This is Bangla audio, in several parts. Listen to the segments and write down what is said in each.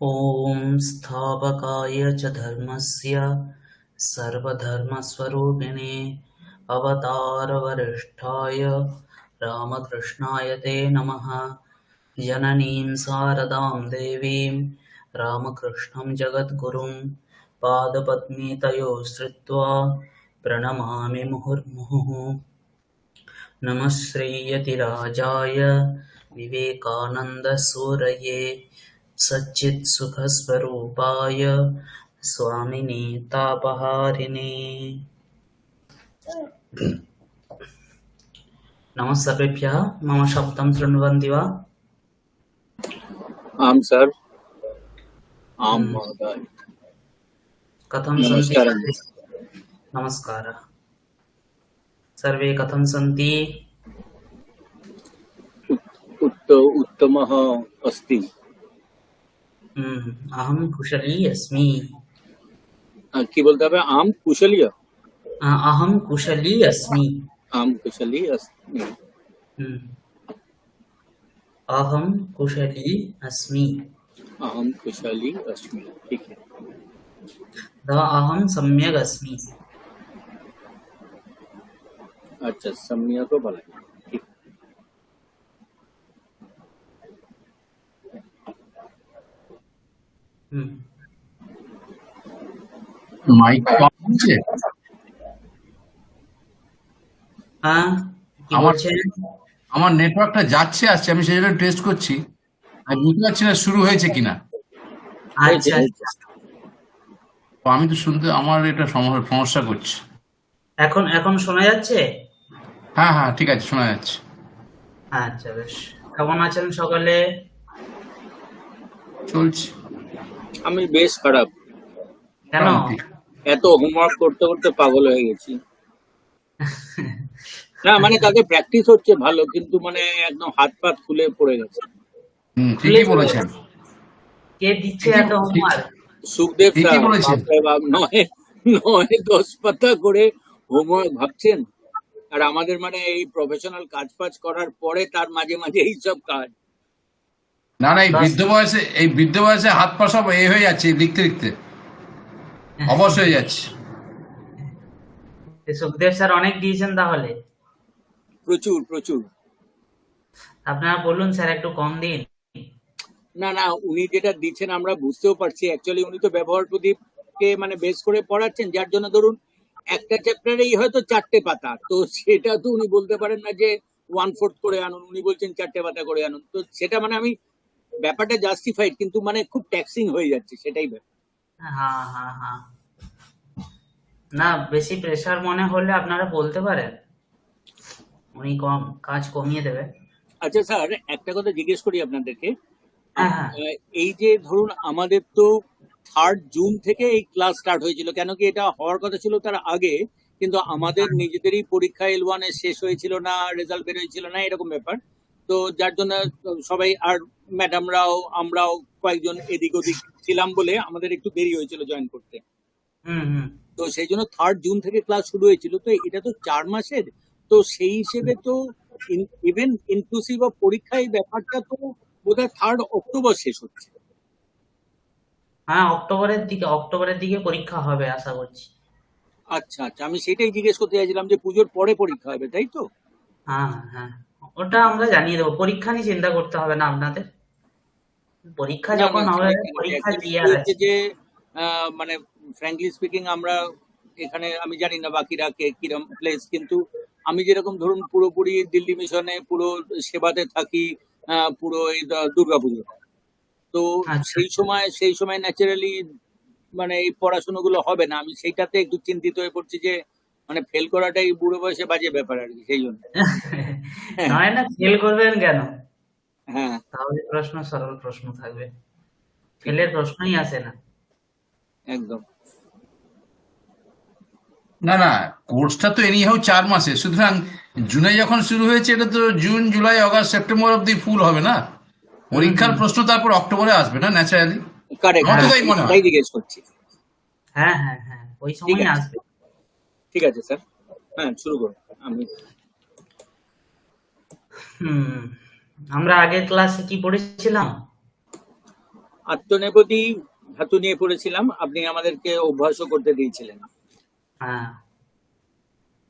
ॐ स्थापकाय च धर्मस्य सर्वधर्मस्वरूपिणे अवतारवरिष्ठाय रामकृष्णाय ते नमः। जननीं शारदां देवीं रामकृष्णं जगद्गुरुं पादपद्मे तयोः श्रित्वा प्रणमामि मुहुर्मुहुः। नमः श्रीयतिराजाय विवेकानन्दसूरये सच्चित्सुखस्वरूपाय स्वामिने तापहारिणे। नमः सर्वेभ्यः। मम शब्दं शृण्वन्ति वा? आम सर। आम हम्म। महोदय। कथं सन्ति नमस्कारः। सर्वे? नमस्कारः। सर्वे कथं सन्ति? उत्तमः अस्ति। अहं कुशली अस्मि। কি বলতে হবে? आम कुशली। अहं कुशली अस्मि। आम कुशली अस्मि। अहं कुशली अस्मि। अहम कुशली अस्मि। ठीक है। अहं सम्यक् अस्मि। अच्छा, सम्यक तो भला है। ठीक। মাইক তো অন হচ্ছে? হ্যাঁ, কি বলছেন? আমার নেটওয়ার্কটা যাচ্ছে আসছে, আমি সেই জন্য টেস্ট করছি। আমি বুঝতে পারছি না শুরু হয়েছে কিনা। আচ্ছা, তো আমি তো শুনতে, আমার এটা সমস্যা করছে। এখন শোনা যাচ্ছে? হ্যাঁ হ্যাঁ, ঠিক আছে, শোনা যাচ্ছে। আচ্ছা, বেশ। কেমন আছেন সকালে? চলছে। আমি বেশ খারাপ। কেন? এত হোমওয়ার্ক করতে করতে পাগল হয়ে গেছি। না মানে তাদের প্র্যাকটিস হচ্ছে ভালো, কিন্তু মানে একদম হাত পা খুলে পড়ে গেছে। ঠিকই বলেছেন। কে দিচ্ছে এত হোমওয়ার্ক? সুখদেব ঠিকই স্যার বলেছেন। নয় 10 পাতা করে হোমওয়ার্ক ভাবছেন, আর আমাদের মানে এই প্রফেশনাল কাজ করার পরে তার মাঝে মাঝে এইসব কাজ। না না, এই বৃদ্ধ বয়সে হাত পা সব হয়ে যাচ্ছে, লিখতে লিখতে অবশ হয়ে যাচ্ছে। সুখদেব স্যার অনেক দিয়েছেন তাহলে? প্রচুর প্রচুর। আপনারা বলুন স্যার একটু কম দিন। না না, উনি যেটা দিচ্ছেন আমরা বুঝতেও পারছি। অ্যাকচুয়ালি উনি তো ব্যবহার প্রদীপকে মানে বেস করে পড়াচ্ছেন, যার জন্য ধরুন একটা চ্যাপ্টারেই হয়তো 4টে পাতা, তো সেটা তো উনি বলতে পারেন না যে 1/4 করে আনুন, উনি বলছেন 4টে পাতা করে আনুন। তো সেটা মানে আমি ব্যাপারটা জাস্টিফাইড, কিন্তু মানে খুব ট্যাক্সিং হয়ে যাচ্ছে, সেটাই ব্যাপার। হ্যাঁ হ্যাঁ হ্যাঁ, না বেশি প্রেসার মনে হলে আপনারা বলতে পারেন, উনি কাজ কমিয়ে দেবে। আচ্ছা স্যার, একটা কথা জিজ্ঞেস করি আপনাদেরকে। হ্যাঁ। এই যে ধরুন আমাদের তো 3rd জুন থেকে এই ক্লাস স্টার্ট হয়েছিল, কেন কি এটা হওয়ার কথা ছিল তার আগে, কিন্তু আমাদের নিজেদেরই পরীক্ষা L1 এর শেষ হয়েছিল না, রেজাল্ট বের হয়েছিল না, এরকম ব্যাপার। তো যার জন্য সবাই, আর ম্যাডামরাও আমরাও কয়েকজন এদিক ওদিক ছিলাম বলে আমাদের একটু দেরি হয়েছিল জয়েন করতে। তো সেই জন্য 3rd জুন থেকে ক্লাস শুরু হয়েছিল। তো এটা তো 4 মাসের, তো সেই হিসেবে তো ইভেন ইনক্লুসিভ অফ পরীক্ষা, এই ব্যাপারটা তো বোধহয় 3rd অক্টোবর শেষ হচ্ছে। হ্যাঁ, অক্টোবরের দিকে পরীক্ষা হবে আশা করছি। আচ্ছা আচ্ছা, আমি সেটাই জিজ্ঞেস করতে চাইছিলাম যে পুজোর পরে পরীক্ষা হবে, তাই তো? হ্যাঁ হ্যাঁ, ওটা আমরা জানিয়ে দেবো। পরীক্ষা নিয়ে চিন্তা করতে হবে না আপনাদের। পরীক্ষা যখন হবে পরীক্ষা দিয়ে আছে যে মানে ফ্র্যাঙ্কলি স্পিকিং আমরা এখানে, আমি জানি না বাকিরা কিরকম প্লেস, কিন্তু আমি যেরকম ধরুন পুরোপুরি দিল্লি মিশনে পুরো সেবাতে থাকি, পুরো এই দুর্গাপুজো। তো সেই সময় ন্যাচারালি মানে এই পড়াশোনাগুলো হবে না। আমি সেইটাতে একটু চিন্তিত হয়ে পড়ছি যে মানে ফেল করাটাই বুড়ো বয়সে বাজে ব্যাপার আর কি, সেই জন্য। নয় না, ফেল করবেন কেন? হ্যাঁ, তাহলে সরল প্রশ্ন থাকবে, ফেলের প্রশ্নই আসে না। একদম। না না, কোর্সটা তো এনি হোক 4 মাসে, সুতরাং জুনে যখন শুরু হয়েছে এটা তো জুন জুলাই আগস্ট সেপ্টেম্বর অব্দি ফুল হবে না। পরীক্ষার প্রশ্ন তারপর অক্টোবরে আসবে না, ন্যাচারালি। আমার তো তাই মনে হয়। জিজ্ঞেস করছি। হ্যাঁ হ্যাঁ হ্যাঁ, ওই সময় আসবে। ঠিক আছে স্যার, হ্যাঁ শুরু করুন। আমরা আগের ক্লাসে কি পড়েছিলাম? আত্মনেপদী ধাতু নিয়ে পড়েছিলাম, আপনি আমাদেরকে অভ্যাসও করতে দিয়েছিলেন। হ্যাঁ,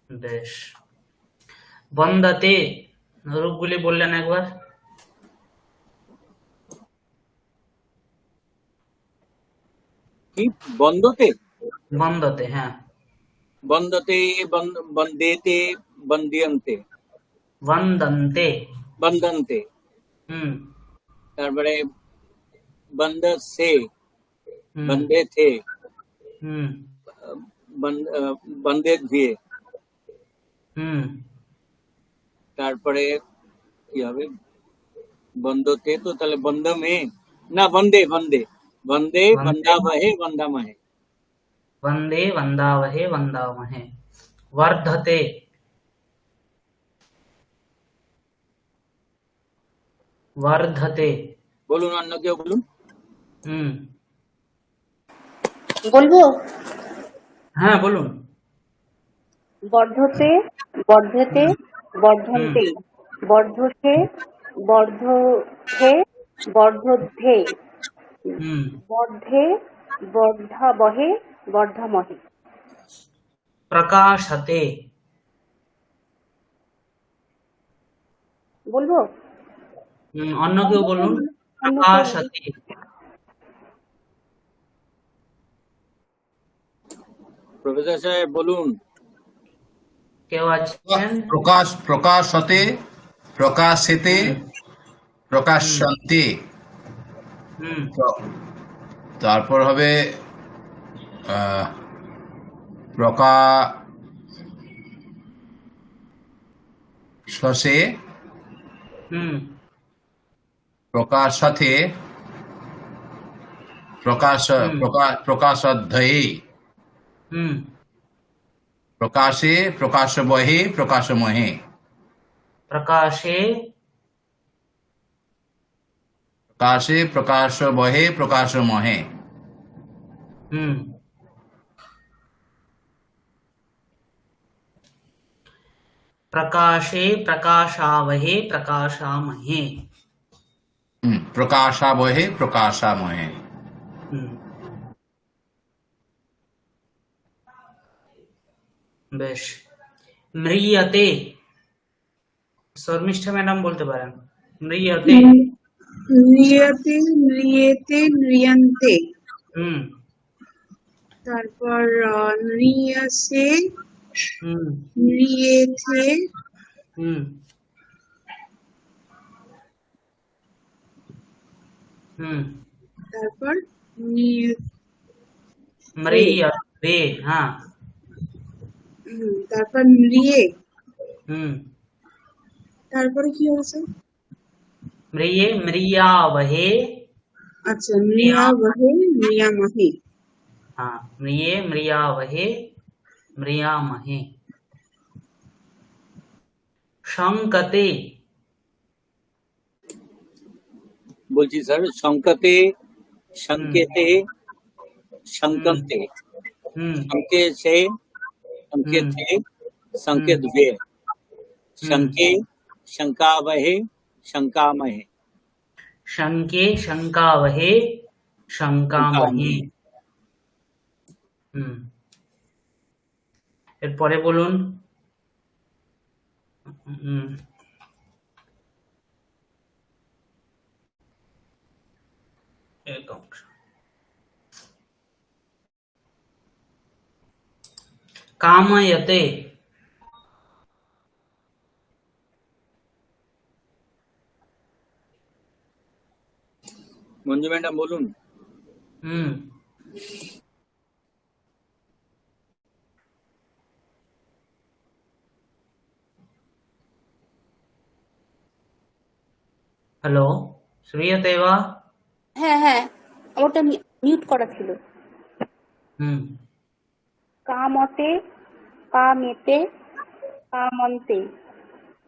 বেশ। বন্দাতে রূপগুলি বললেন একবার। কি বন্দতে? বন্দতে, হ্যাঁ। বন্দতে, বন্দেতে, বন্দিয়ন্তে, বন্দন্তে। বন্দন্তে, হুম তারপরে বন্দসে, হুম বন্দে থে, হুম বন্দে ধুয়ে, হুম তারপরে কি হবে? বন্দতে তো তাহলে বন্দমে, না বন্দে, বন্দে, বন্দে, বন্দে বন্দাবহে, বন্দামহে। वन्दे वन्दावहे वन्दामहे। वर्धते। वर्धते। বলুন, অন্য কেউ বলুন। হুম বলবো? হ্যাঁ, বলুন। বর্ধতে, বর্ধতে, হুম হুম বর্ধন্তে, বর্ধসে, বর্ধে, বর্ধধ্যে, হুম বর্ধে, বর্ধাবহে, বর্ধামহে। प्रकाशते। বলবো? অন্য কেউ বলুন। অন্য কেউ বলুন। प्रकाशते। প্রফেসর সাহেব বলুন। কেউ আছেন? প্রকাশ, প্রকাশতে, প্রকাশেতে, হুম প্রকাশ্যন্তে। হুম তারপর হবে আহ, প্রকাশসে, হুম প্রকাশতে, হুম প্রকাশাধ্যয়ে, হুম প্রকাশে, প্রকাশবহে, প্রকাশমহে। प्रकाशे। प्रकाशे, प्रकाशबहे, प्रकाशमहे। হুম प्रकाशे, प्रकाशावहे, प्रकाशामहे। प्रकाशावहे, प्रकाशामहे। হুম বেশ। म्रियते। শর্মিষ্ঠা ম্যাডাম বলতে পারেন। म्रियते। নৃয়তে, নৃয়েতে, নৃয়ন্তে, হুম তারপর নৃয়সে, হুম নৃয়েথে, হুম হুম তারপর নৃয়ে- म्रियते। হ্যাঁ। তারপর নৃয়ে, হুম তারপরে কি হয়েছে? म्रिये, म्रियावहे। আচ্ছা, म्रिया নৃয়াবহে, নৃয়ামহে। हाँ, म्रिये, म्रियावहे, म्रियामहे। शंकते। বলছি স্যার, সংকতে, হুম সংকেতে, হুম সংকন্তে, হুম সংকেশে, হুম সংকেতে, হুম সংকেদ্ভে, হুম শঙ্কে, শঙ্কাवहे, শঙ্কামহে, शंके, शंकावहे, शंकामहे। শঙ্কামহে। হুম এরপরে বলুন। হুম একদম। कामयते। মঞ্জু ম্যাডাম বলুন। হুম हेलो, श्रूयते वा? হ্যাঁ হ্যাঁ, আমারটা মিউট করা ছিল। হুম কামতে, কামেতে, কামন্তে,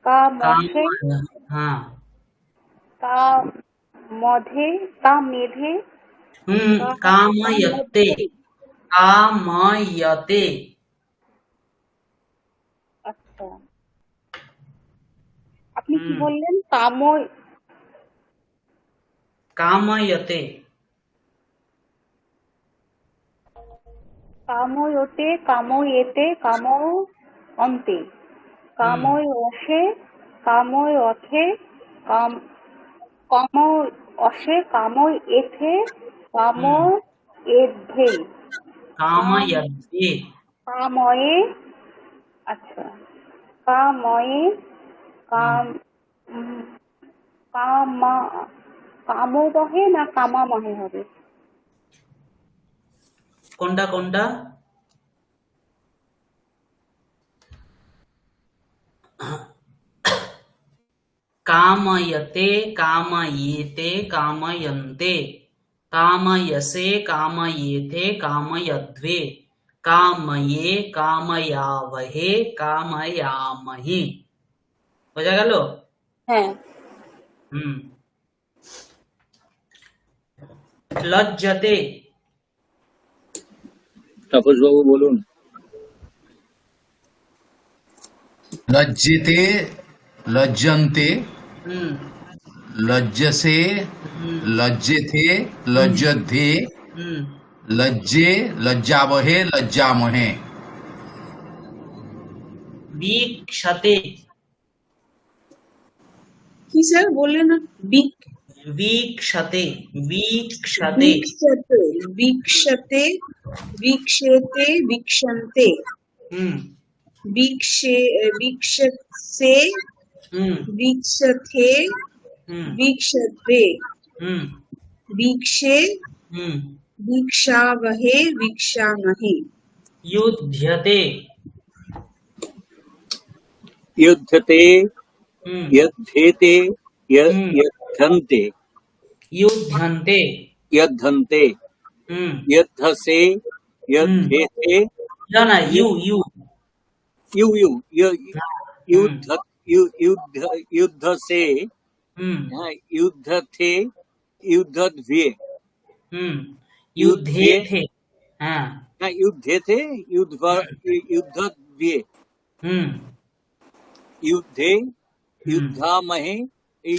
কামসে, काम। हाँ। কামধে, কামেধে, कामयते। কামধ্যে। कामयते। আচ্ছা, আপনি কি হুম বললেন? कामयते। কাময়তে কাময়েতে কাময় অন্তে কাময় অসে কাময় অথে কাম কাময় অসে কাময় এথে কাময় এদ্ধে কাময়দ্ধে কাময়ে আচ্ছা কাময়ে হুম কাম উম, কামা কামবহে না কামামহে হবে? কোনটা কোনটা? कामयते कामयेते कामयन्ते कामयसे कामयेथे कामयध्वे कामये कामयावहे कामयामहे। বোঝা গেল? হ্যাঁ। হুম। লজ্জতে তাপস বাবু বলুন। লজ্জেতে লজ্জন্তে হুম লজ্জসে হুম লজ্জেতে হুম লজ্জধ্যে হুম লজ্জে লজ্জাবহে লজ্জামহে। వీక్షతే কি স্যার বললেন না? বিক వీక్షతే వీక్షతే বিক্ষতে বিক্ষতে বিক্ষেতে বিক্ষন্তে হুম বিক্ষসে হুম বিক্ষথে হুম বিক্ষদ্রে হুম বিক্ষে হুম বিক্ষাवहे বিক্ষাमहे। युध्यते युध्यते हम्म यद्धेते हम्म यद्धन्ते युध्यन्ते यद्धन्ते हम्म यद्धसे हम्म यद्धेते ना ना यु यू यु यु यु हम्म युद्ध युद्ध युद्धसे हम्म युद्धथे युद्धद्वे हम्म युद्धे युद्धे थे हाँ युद्धेथे युद्धद्वे हम्म युद्धे हम्म युद्धामहे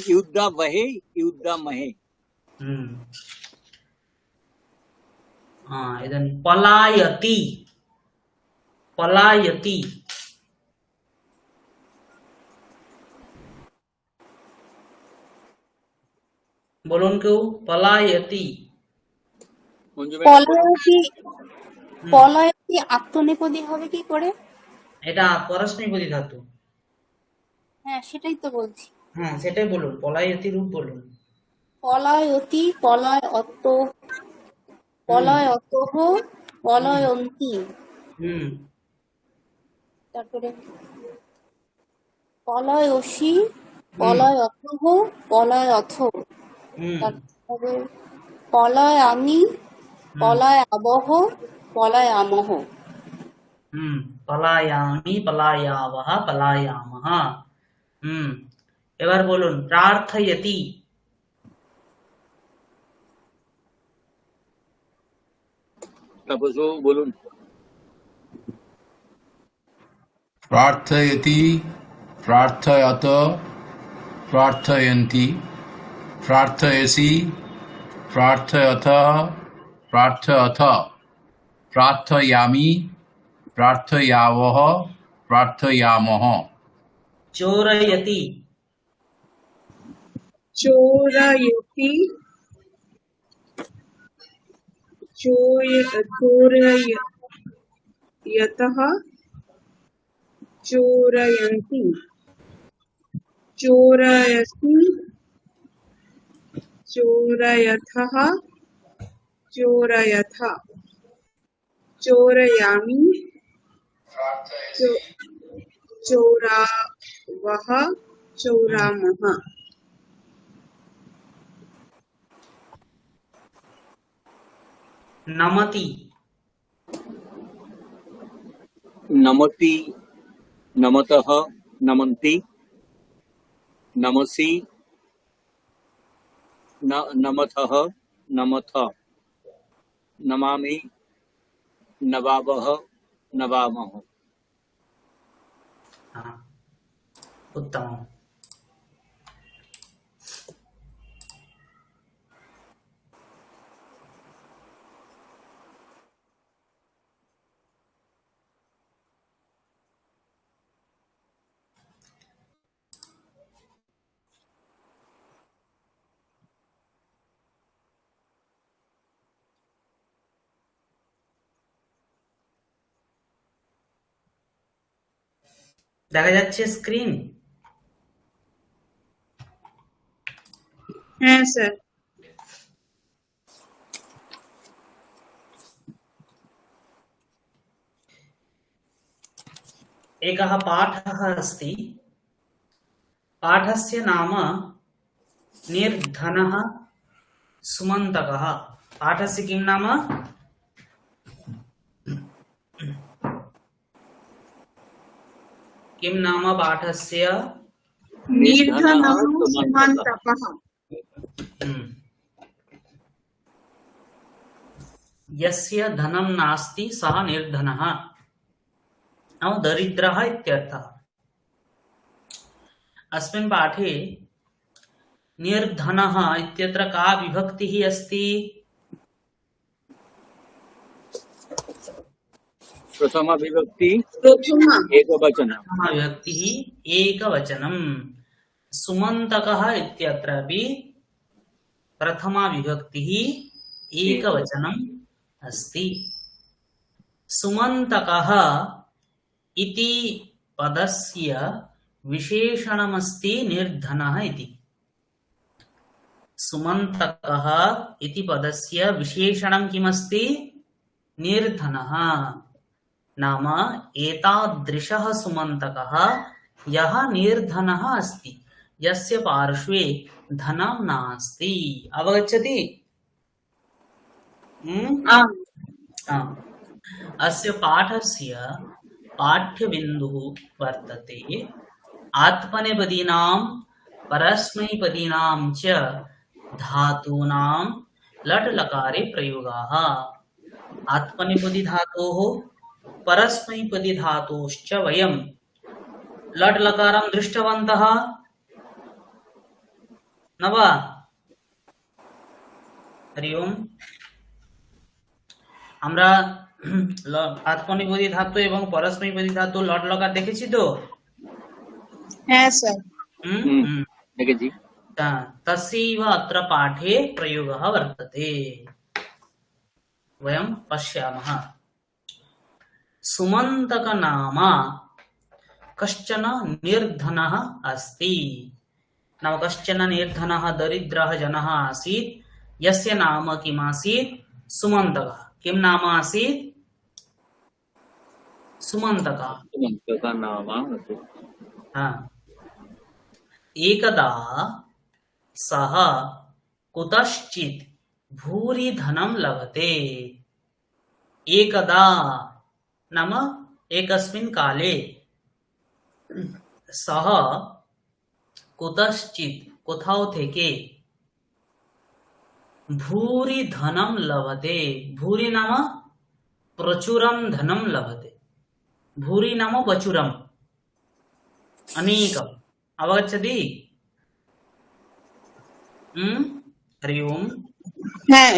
युद्धावहे युद्धामहे। हम्म हाँ इधर पलायति पलायति বলুন কেউ পলায়তি মঞ্জু ম্যাডাম বলুন। পলয়তি হুম পলয়তি আত্মনেপদী হবে কি করে? এটা পরস্মৈপদী ধাতু। হ্যাঁ, সেটাই তো বলছি। হ্যাঁ সেটাই বলুন, পলায়তি রূপ বলুন। পলয়তি পলয়ত হুম পলয়তঃ হুম পলয়ন্তি, হুম তারপরে পলয়সি হুম পলয়তঃ পলয়থ, হুম তারপরে পলয়ামি হুম পলয়াবহ পলয়ামহ। হুম পলায়ামি পলায়াবহ পলায়ামহ। হুম এবার বলুন প্রার্থয়তি। তাপস বাবু বলুন। প্রার্থয়তি প্রার্থয়ত প্রার্থয়ন্তি প্রার্থয়সি প্রার্থয়থ প্রার্থয়থ প্রার্থয়ামি প্রার্থয়াবহ প্রার্থয়ামহ। চোরয়তি चोरयति चोरयतः चोरयन्ति चोरयसि चोरयथः चोरयथ चोरयामि चोरावः चोरामः। নমতি नमति नमतः नमन्ति नमसि नमथः नमथ नमामि नवावः नवामः। हाँ, उत्तम। দেখা যাচ্ছে স্ক্রিন? হ্যাঁ স্যার। एकः पाठः अस्ति, पाठस्य नाम निर्धनः सुमन्तकः। पाठस्य किं नाम? किं नाम पाठस्य? निर्धनः सुमन्तकः। यस्य धनं नास्ति सः निर्धनः, नाम दरिद्रः इत्यर्थः। अस्मिन् पाठे निर्धनः इत्यत्र का विभक्तिः अस्ति? प्रथमा विभक्ति प्रथमा एकवचनम्। प्रथमा विभक्तिः एकवचनम्। सुमन्तकः इत्यत्रापि प्रथमा विभक्तिः एकवचनम् अस्ति। सुमन्तकः इति पदस्य विशेषणमस्ति निर्धनः इति। सुमन्तकः इति पदस्य विशेषणं किमस्ति? निर्धनः। नाम एतादृशः सुमन्तकः यः निर्धनः अस्ति, यस्य पार्श्वे धनं नास्ति। अवगच्छति? आम्। अस्य पाठस्य पाठ्यबिन्दुः वर्तते आत्मनेपदीनां परस्मैपदीनां च धातूनां लट् लकारे प्रयोगाः। आत्मनेपदी धातोः परस्मैपदी धातोश्च वयं लट् लकारं दृष्टवन्तः न वा? हरि ओम। আমরা আত্মনেপদী ধাতু এবং পরস্মৈপদী ধাতু লট লকার দেখেছি তো? হ্যাঁ স্যার। দেখেছি। तस्यैव अत्र पाठे प्रयोगः वर्तते। वयं पश्यामः। सुमन्तक नाम कश्चन निर्धनः अस्ति। नाम कश्चन निर्धनः दरिद्रः जनः आसीत्, यस्य नाम किम् आसीत्? सुमन्तकः। किं नाम आसीत्? सुमन्तकः। सुमन्तकः नाम एकदा सः कुतश्चित् भूरि धनं लभते। एकदा नाम एकस्मिन् काले सः कुतश्चित् কোথাও থেকে ভূরি ধনম লভতে। ভূরি নাম প্রচুরম ধনম লভতে। ভূরি নাম প্রচুরম अनेकम। अवगच्छति? हरि ओम। হ্যাঁ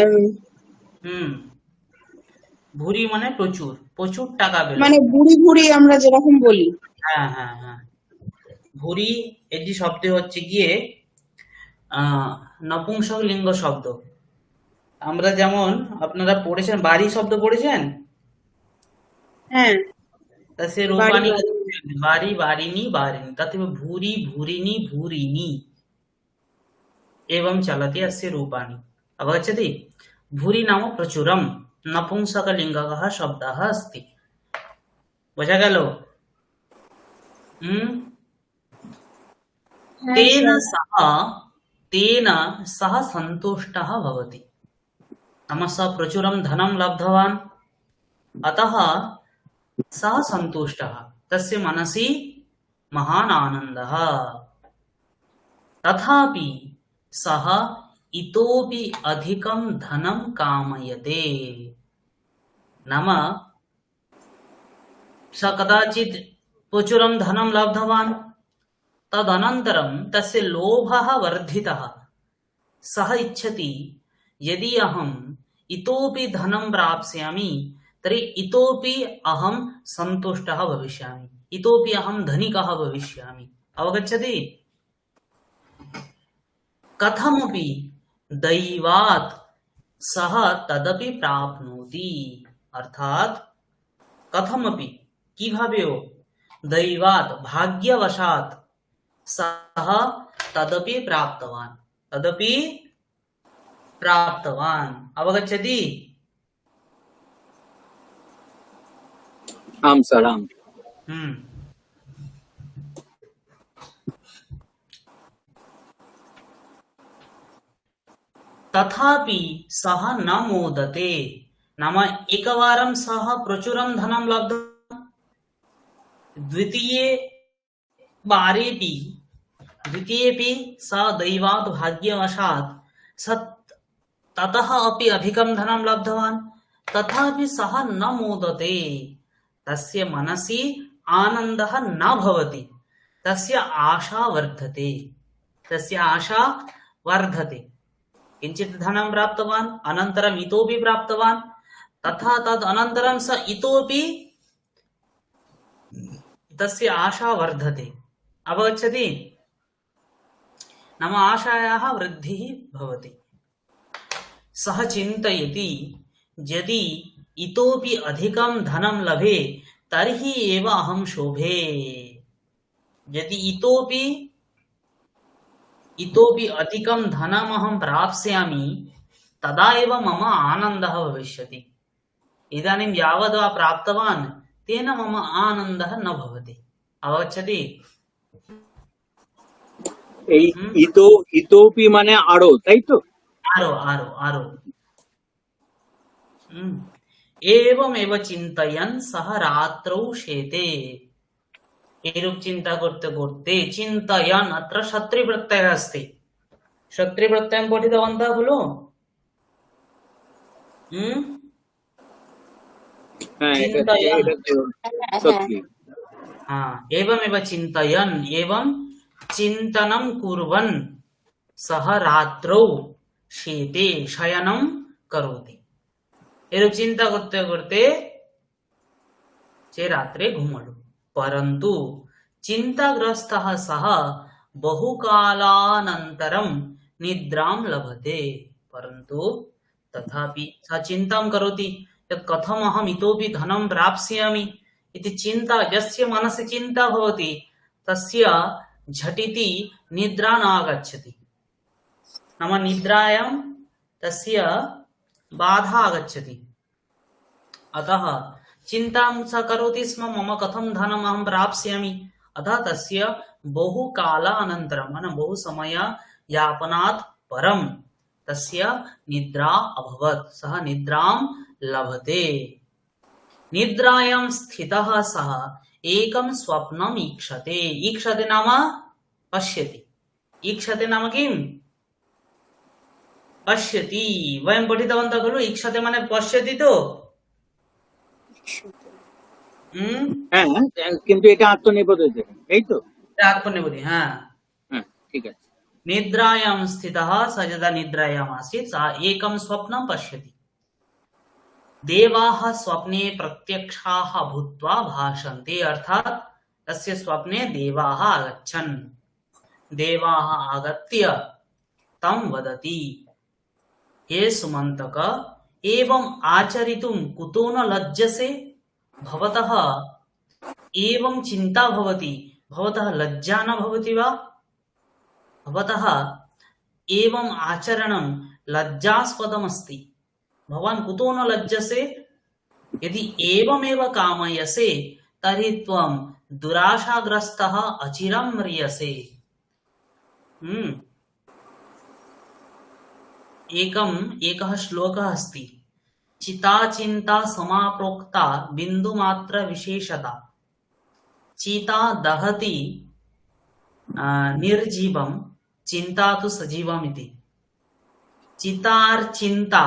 ভূরি মানে প্রচুর, প্রচুর টাকা পেল। মানে বুড়ি বুড়ি আমরা যেরকম বলি। হ্যাঁ হ্যাঁ হ্যাঁ। ভূরি এটি শব্দ হচ্ছে গিয়ে নপুংসক লিঙ্গ শব্দ। আমরা যেমন আপনারা পড়েছেন, বাড়ি শব্দ পড়েছেন? হ্যাঁ। তা সে রূপানি, বাড়ি বাড়িনি বাড়িনি, तथा भूरि भूरिनी भूरिनी एवं चलति अस्य रूपाणि। अवगच्छति? भूरि नाम प्रचुरम नपुंसकलिङ्गकः शब्दः अस्ति। बुझा गेल? तेन सः सन्तुष्टः भवति। नाम सः प्रचुरं धनं लब्धवान्, अतः सः सन्तुष्टः। तस्य मनसि महान् आनन्दः। तथापि सः इतोपि अधिकं धनं कामयते। नाम सः कदाचित् प्रचुरं धनं लब्धवान्, तदनन्तरं तस्य लोभः वर्धितः। सः इच्छति यदि अहम् इतोपि धनं प्राप्स्यामि तर्हि इतोपि अहं सन्तुष्टः भविष्यामि, इतोपि अहं धनिकः भविष्यामि। अवगच्छति? कथमपि दैवात् सः तदपि प्राप्नोति। अर्थात कथमपि কিভাবেও दैवात् भाग्यवशात् सः तदपि प्राप्तवान् अवगच्छति? आम सर आम। हम्म तथापि सः न मोदते, नाम एकवारं सः प्रचुरं धनं लब्धवान्, द्वितीयेऽपि स दैवात् भाग्यवशात् स ततः अपि अधिकं धनं लब्धवान्, तथापि सः न मोदते, तस्य मनसि आनन्दः न भवति, तस्य आशा वर्धते। किञ्चित् धनं प्राप्तवान्, अनन्तरम् इतोपि प्राप्तवान्, तथा तद् अनन्तरं स इतोपि तस्य आशा वर्धते। अवगच्छति? नाम आशायाः वृद्धिः भवति। सः चिन्तयति यदि इतोपि अधिकं धनं लभे तर्हि एव अहं शोभे। यदि इतोपि अधिकं धनम् अहं प्राप्स्यामि तदा एव मम आनन्दः भविष्यति। इदानीं यावद् वा प्राप्तवान् तेन मम आनन्दः न भवति। अवगच्छति? এই ইতোপি মানে আরো, তাই তো? आरो एवमेव चिन्तयन् सः रात्रौ शेते। एरूप चिंता करते करते चिन्तयन्, अत्र क्षत्रि प्रत्ययः अस्ति। क्षत्रि प्रत्ययं पठितवन्तः खलु? चिन्तयन्, एवमेव चिन्तयन्, एवं चिन्तनं कुर्वन् सः रात्रौ शेते शयनं करोति। एरूप चिंता करते करते से रात्रे घुमलो। परंतु चिंताग्रस्तः सः बहुकालानन्तरं निद्रां लभते। परंतु तथापि सः चिन्तां करोति यत् कथम् अहम् इतोपि धनं प्राप्स्यामि इति चिन्ता, यस्य मनसि चिन्ता भवति तस्य झटिति निद्रा न आगच्छति। नाम निद्रायां तस्य बाधा आगच्छति। अतः चिन्तां स करोति स्म, मम कथं धनम् अहं प्राप्स्यामि। अतः तस्य बहुकालानन्तरं, बहु समय यापनात् परं तस्य निद्रा अभवत्, सः निद्रां लभते। निद्रायां स्थितः सः एकं स्वप्नम् ईक्षते। ईक्षते नाम पश्यति। ईक्षते नाम किम्? पश्यति। वयं पठितवन्तः खलु, ईक्षते माने पश्यति तो। কিন্তু এটা আত্মনিবেদন হয়েছে, এই তো आत्मनिबोधि। हाँ, ঠিক আছে। निद्रायां स्थितः स यदा निद्रायाम् आसीत् सः एकं स्वप्नं पश्यति। देवाः स्वप्ने प्रत्यक्षाः भूत्वा भाषन्ते, अर्थात् तस्य स्वप्ने देवाः आगच्छन्। देवाः आगत्य तं वदति, हे सुमन्तक, एवम् आचरितुं कुतो न लज्जसे? भवतः एवं चिन्ता भवति, भवतः लज्जा न भवति वा? भवतः एवम् आचरणं लज्जास्पदमस्ति। भवान् कुतो न लज्जसे? यदि एवमेव कामयसे तर्हि त्वं दुराशाग्रस्तः अचिरं म्रियसे। एकः श्लोकः अस्ति, चिता चिंता समाप्रोक्ता बिंदुमात्र विशेषता, चिता दहति निर्जीवं चिंता तु सजीवम इति। चिता और चिंता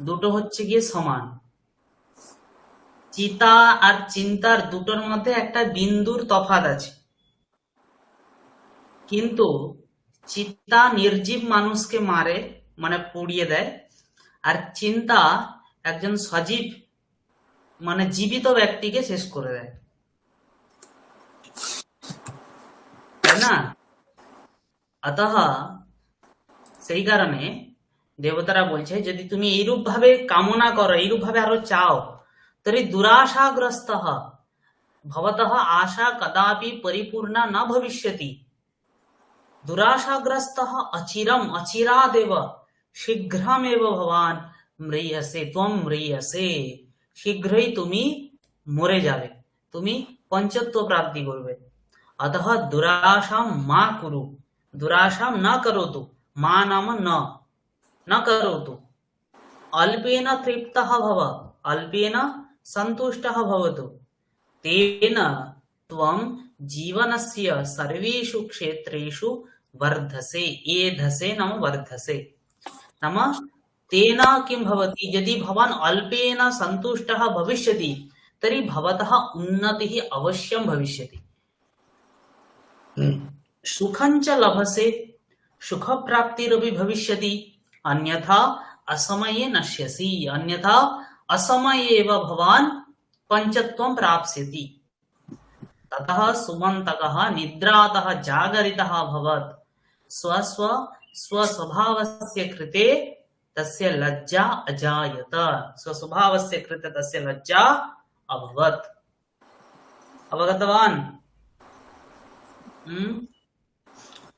দুটো হচ্ছে গিয়ে সমান। চিতা আর চিন্তার দুটোর মধ্যে একটা বিন্দুর তফাৎ আছে, কিন্তু চিতা নির্জীব মানুষকে মারে, মানে পুড়িয়ে দেয়, আর চিন্তা একজন সজীব মানে জীবিত ব্যক্তিকে শেষ করে দেয়, তাই না? अतः সেই কারণে দেবতারা বলছে যদি তুমি এইরূপ ভাবে কামনা করো, এইরূপ ভাবে আরো চাও, তরি দুরাশাগ্রস্ত, भवतः आशा कदापि परिपूर्णा न भविष्यति। दुराशाग्रस्तः अचिरादेव शीघ्रमेव भवान् म्रियसे, त्वं म्रियसे। शीघ्रই তুমি মরে যাবে, তুমি পঞ্চত্ব প্রাপ্তি করবে। अतः दुराशां मा कुरु, दुराशां न करोतु, मा नाम न करोतु। अल्पेन तृप्तः भव, अल्पेन सन्तुष्टः भवतु। तेन त्वं जीवनस्य सर्वेषु क्षेत्रेषु वर्धसे। एधसे नाम वर्धसे, नाम तेन किं भवति, यदि भवान् अल्पेन सन्तुष्टः भविष्यति तर्हि भवतः उन्नतिः अवश्यं भविष्यति। सुखञ्च लभसे, सुखप्राप्तिरपि भविष्यति। अन्यथा असमये नश्यसि, अन्यथा असमये एव भवान् पञ्चत्वं प्राप्स्यति। ततः सुमन्तकः निद्रातः जागरितः अभवत्। स्वस्वभावस्य कृते तस्य लज्जा अजायत, स्वस्वभावस्य कृते तस्य लज्जा अभवत्। अवगतवान्?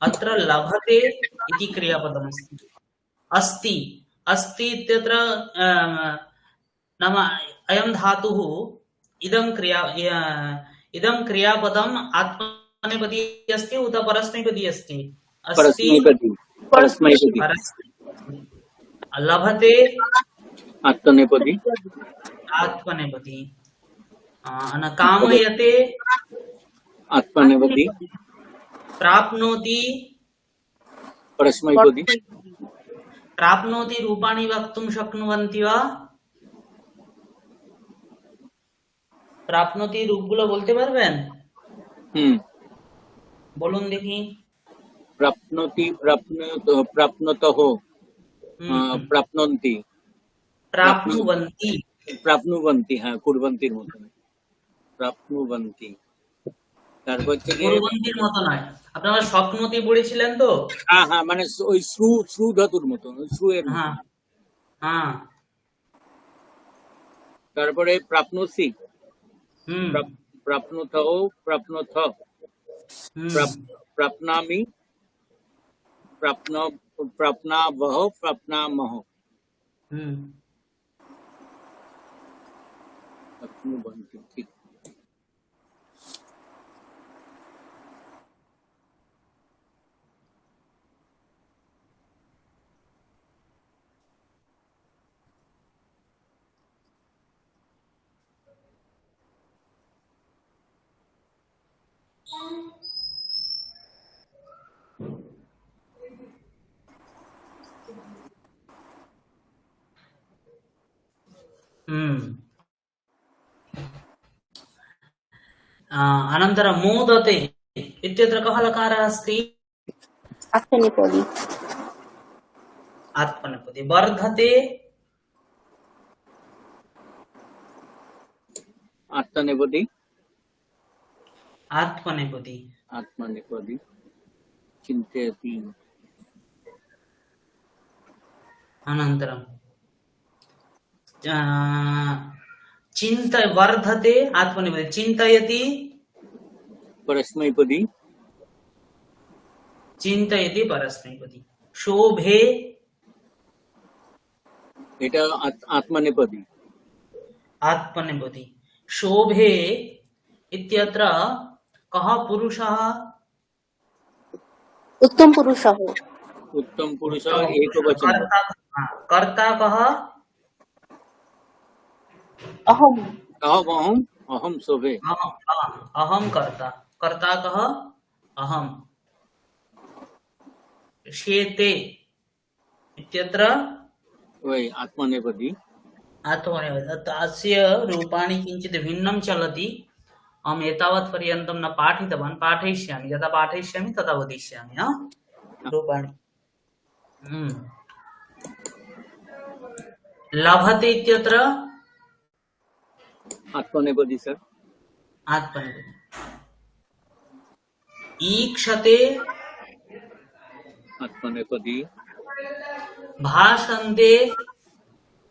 अत्र लभते इति क्रियापदमस्ति। अस्ति, अस्ति इत्यत्र नाम अयं धातुः इदं क्रियापदम् आत्मनेपदी अस्ति उत परस्मैपदी अस्ति? परस्मैपदी। लभते आत्मनेपदी, आत्मनेपदी। कामयते आत्मनेपदी। प्राप्नोति परस्मैपदी। प्राप्नोति रूपाणि वक्तुं शक्नुवन्ति वा? प्राप्नोति রূপগুলো বলতে পারবেন? বলুন দেখি। प्राप्नोति, प्राप्नोतः, प्राप्नोन्ति, प्राप्नुवन्ति, प्राप्नुवन्ति, হ্যাঁ কুর্বন্তির মতো, প্রাপ্নুবন্তি। তারপর থেকে কুর্বন্তির মতো নয়, আপনারা স্বপ্নতি পড়েছিলেন তো? হ্যাঁ হ্যাঁ, মানে ওই শ্রু ধাতুর মতো, শ্রু এর। হ্যাঁ হ্যাঁ। তারপরে প্রাপ্নোসি, হুম, প্রাপ্নোথ, প্রাপ্নোথ, প্রাপ্নামি, প্রাপ্নাবহ, প্রাপ্নামহ। হুম, প্রাপ্নুবন্তি, ঠিক। अनन्तरं मोदते इत्यत्र कः लकारः अस्ति? आत्मनेपदी। आत्मनेपदी। वर्धते आत्मनेपदी, आत्मनेपदी। आत्मनेपदी। चिन्तयति, अनन्तरं वर्धते आत्मनेपदी। चिन्तयति परस्मैपदी, चिन्तयति परस्मैपदी। शोभे, এটা आत्मनेपदी, आत्मनेपदी। शोभे इत्यत्र कः पुरुषः? उत्तम पुरुषः। उत्तम पुरुषः एकवचन। कर्ता कः? अहम्। अहम शोभे। अहम कर्ता। कर्ता कः? अहम। शेते इत्यत्र वै आत्मनेपदी। आत्मनेपदी। अस्य रूपाणि किञ्चित् भिन्नं चलति। अहम् एतावत् पर्यन्तं न पाठितवान्, पाठयिष्यामि, यदा पाठयिष्यामि तदा वदिष्यामि रूपाणि। लभते इत्यत्र आत्मनेपदी सर। आत्मनेपदी। ईक्षते आत्मनेपदी। भाषन्ते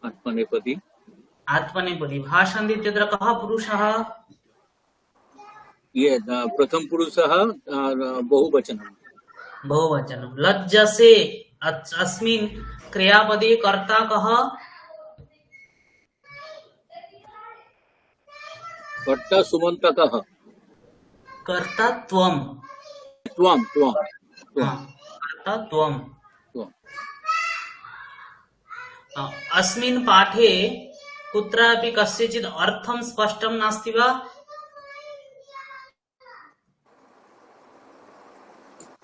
आत्मनेपदी। आत्मनेपदी। भाषन्ते इत्यत्र कः पुरुषः? ये प्रथम पुरुषः बहुवचनम् बहुवचनं लज्जसे अस्मिन् क्रियापदे कर्ता कः कर्ता सुमन्तकः कर्ता त्वं त्वं त्वं हाँ, कर्ता त्वं त्वं अस्मिन् पाठे कुत्रापि कस्यचित् अर्थं स्पष्टं नास्ति वा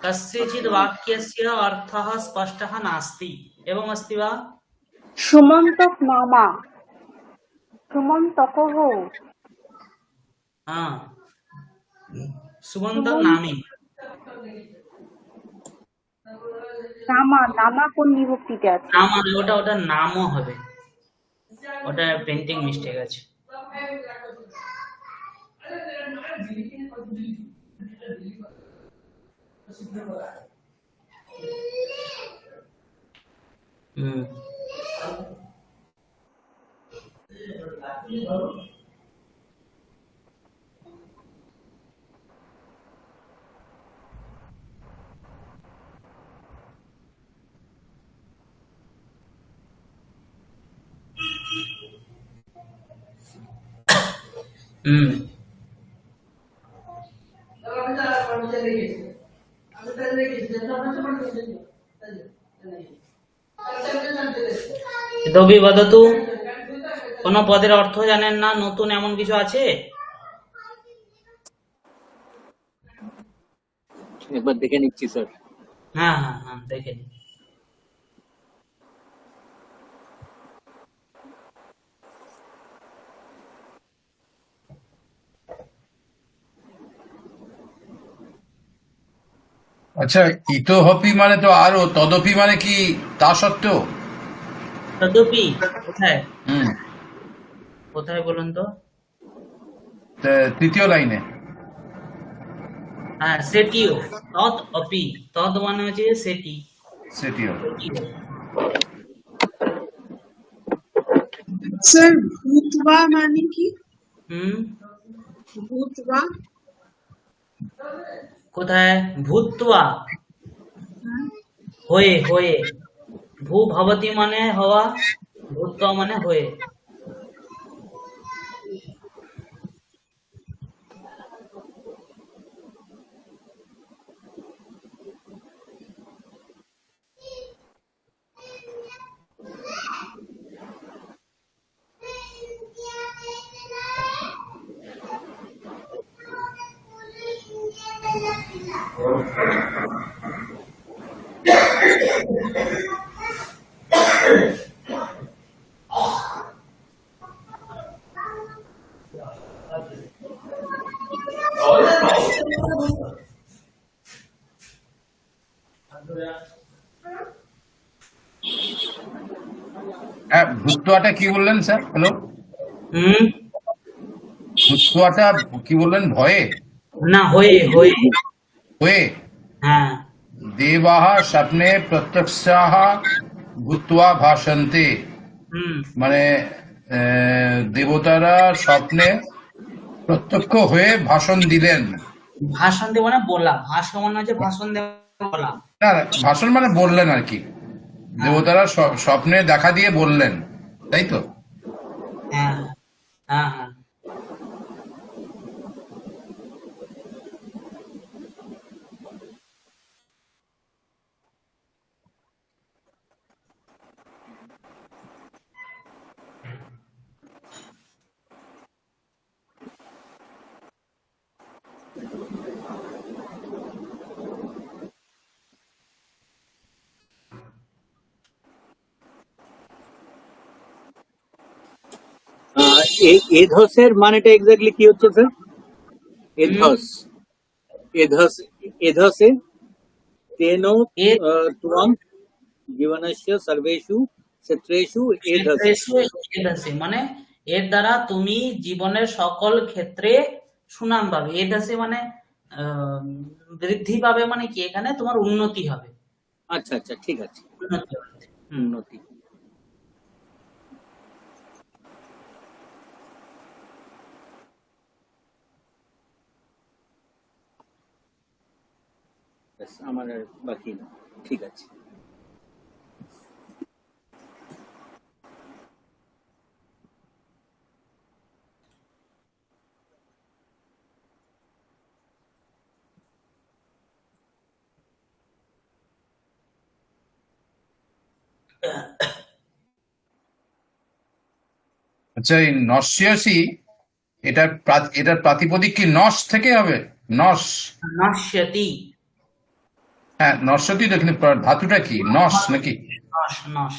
कस्यचित् वाक्यस्य अर्थः स्पष्टः नास्ति एवम् अस्ति वा সুমন্তক নামা সুমন্তকঃ हाँ সুমন্ত নামি নামা নামা কোন বিভক্তিতে আছে নাম মানে ওটা নামও হবে ওটা পেন্টিং মিস্টেক আছে হুম হুম ইতোপি বদতু কোন পদের অর্থ জানেন না নতুন এমন কিছু আছে একবার দেখে নিচ্ছি স্যার হ্যাঁ হ্যাঁ হ্যাঁ দেখে নিন আচ্ছা, ইতোহপি মানে তো আরো, তদপি মানে কি তা সত্ত্বেও? তদপি কোথায় হুম, কোথায় বলুন তো তৃতীয় লাইনে। হ্যাঁ সেটিও তদ অপি তদ মানে হচ্ছে সেটি সেটিও। স্যার ভূতবা মানে কি? হুম ভূতবা কোথায় ভূত্বা হয়ে হয়ে ভূ ভবতি মানে হওয়া ভূত্বা মানে হয়ে হ্যাঁ, ভূতোয়াটা কি বললেন স্যার? হ্যালো, হুম ভূতোয়াটা কি বললেন? ভয়ে? না হয়ে হয়ে হয়ে? হ্যাঁ দেবাহ স্বপ্নে প্রত্যক্ষাঃ ভূত্বা ভাষন্তে, হুম মানে দেবতারা স্বপ্নে প্রত্যক্ষ হয়ে ভাষণ দিলেন। ভাষণ দেবো না বলা ভাষণ মানে হচ্ছে ভাষণ দেওয়া বলা না, ভাষণ মানে বললেন আর কি। দেবতারা স্বপ্নে দেখা দিয়ে বললেন, তাই তো? হ্যাঁ হ্যাঁ হ্যাঁ এধসের মানেটা এক্স্যাক্টলি কি হচ্ছে স্যার? এধস এধস এধসে তেন এ ত্বং জীবনস্য সর্বেষু ক্ষেত্রেষু এধস। মানে এর দ্বারা তুমি জীবনের সকল ক্ষেত্রে সুনাম পাবে এদাসে মানে বৃদ্ধি পাবে মানে কি এখানে তোমার উন্নতি হবে আচ্ছা আচ্ছা, ঠিক আছে, উন্নতি হবে উন্নতি। ব্যাস, আমার আর বাকি না। ঠিক আছে। আচ্ছা, এই নস্যসি এটার প্রাতিপদিক কি নস থেকে হবে? নস। নশ্যতি। হ্যাঁ, নস্যতি তো, কিন্তু ধাতুটা কি নস নাকি? নশ নশ।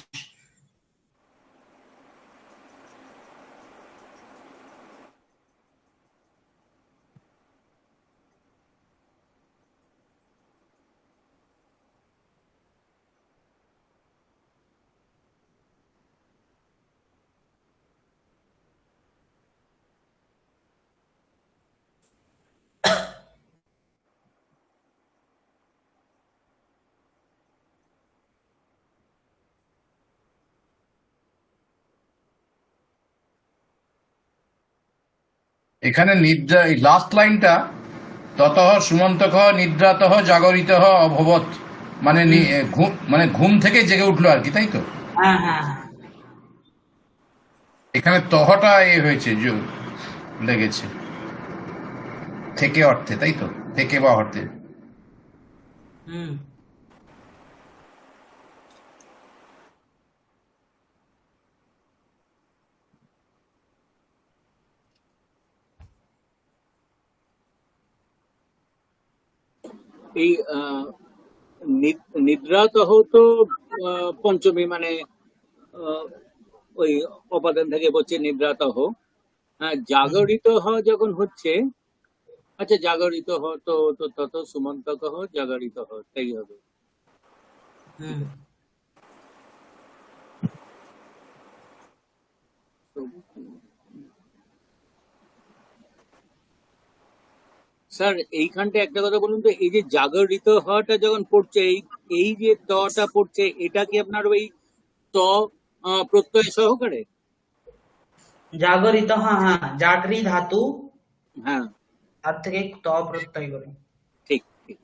এখানে নিদ্রা, এই লাস্ট লাইনটা, ততঃ সুমন্তঃ নিদ্রাতঃ জাগরিতঃ অভবৎ, মানে মানে ঘুম থেকে জেগে উঠলো আর কি, তাই তো? হ্যাঁ হ্যাঁ হ্যাঁ। এখানে তহটা হয়েছে, লেগেছে থেকে অর্থে, তাই তো? থেকে বা অর্থে। হুম। এই নিদ্রাতহ তো পঞ্চমী, মানে ওই অপাদান থেকে বলছে নিদ্রাতহ। হ্যাঁ, জাগরিত যখন হচ্ছে, আচ্ছা জাগরিত তো তত সুমন্তক জাগরিত তাই হবে। হুম। স্যার এইখানটা একটা কথা বলুন তো, এই যে জাগরিত হওয়াটা যখন পড়ছে, এই যে তটা পড়ছে, এটা কি আপনার ওই ত প্রত্যয় সহকারে? জাগরিত, হ্যাঁ হ্যাঁ, জাগরি ধাতু, হ্যাঁ, তার থেকে ত প্রত্যয় করে। ঠিক ঠিক।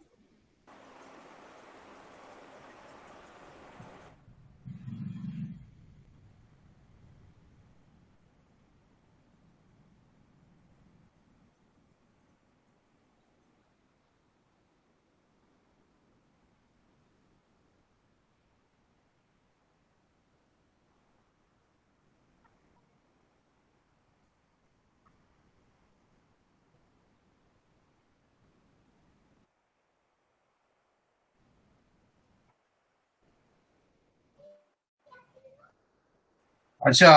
আচ্ছা,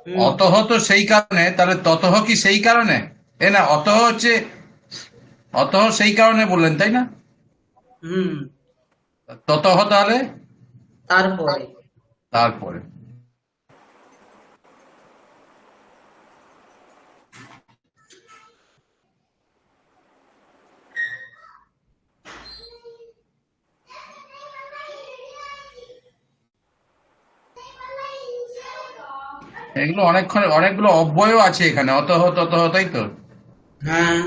হুম অতহ তো সেই কারণে, তাহলে ততহ কি সেই কারণে? না, অতহ সেই কারণে বললেন, তাই না? হুম। ততহ তাহলে তারপরে। তারপরে। এগুলো অনেকগুলো অব্যয় আছে এখানে, অতহ ততহ, তাই তো? হ্যাঁ,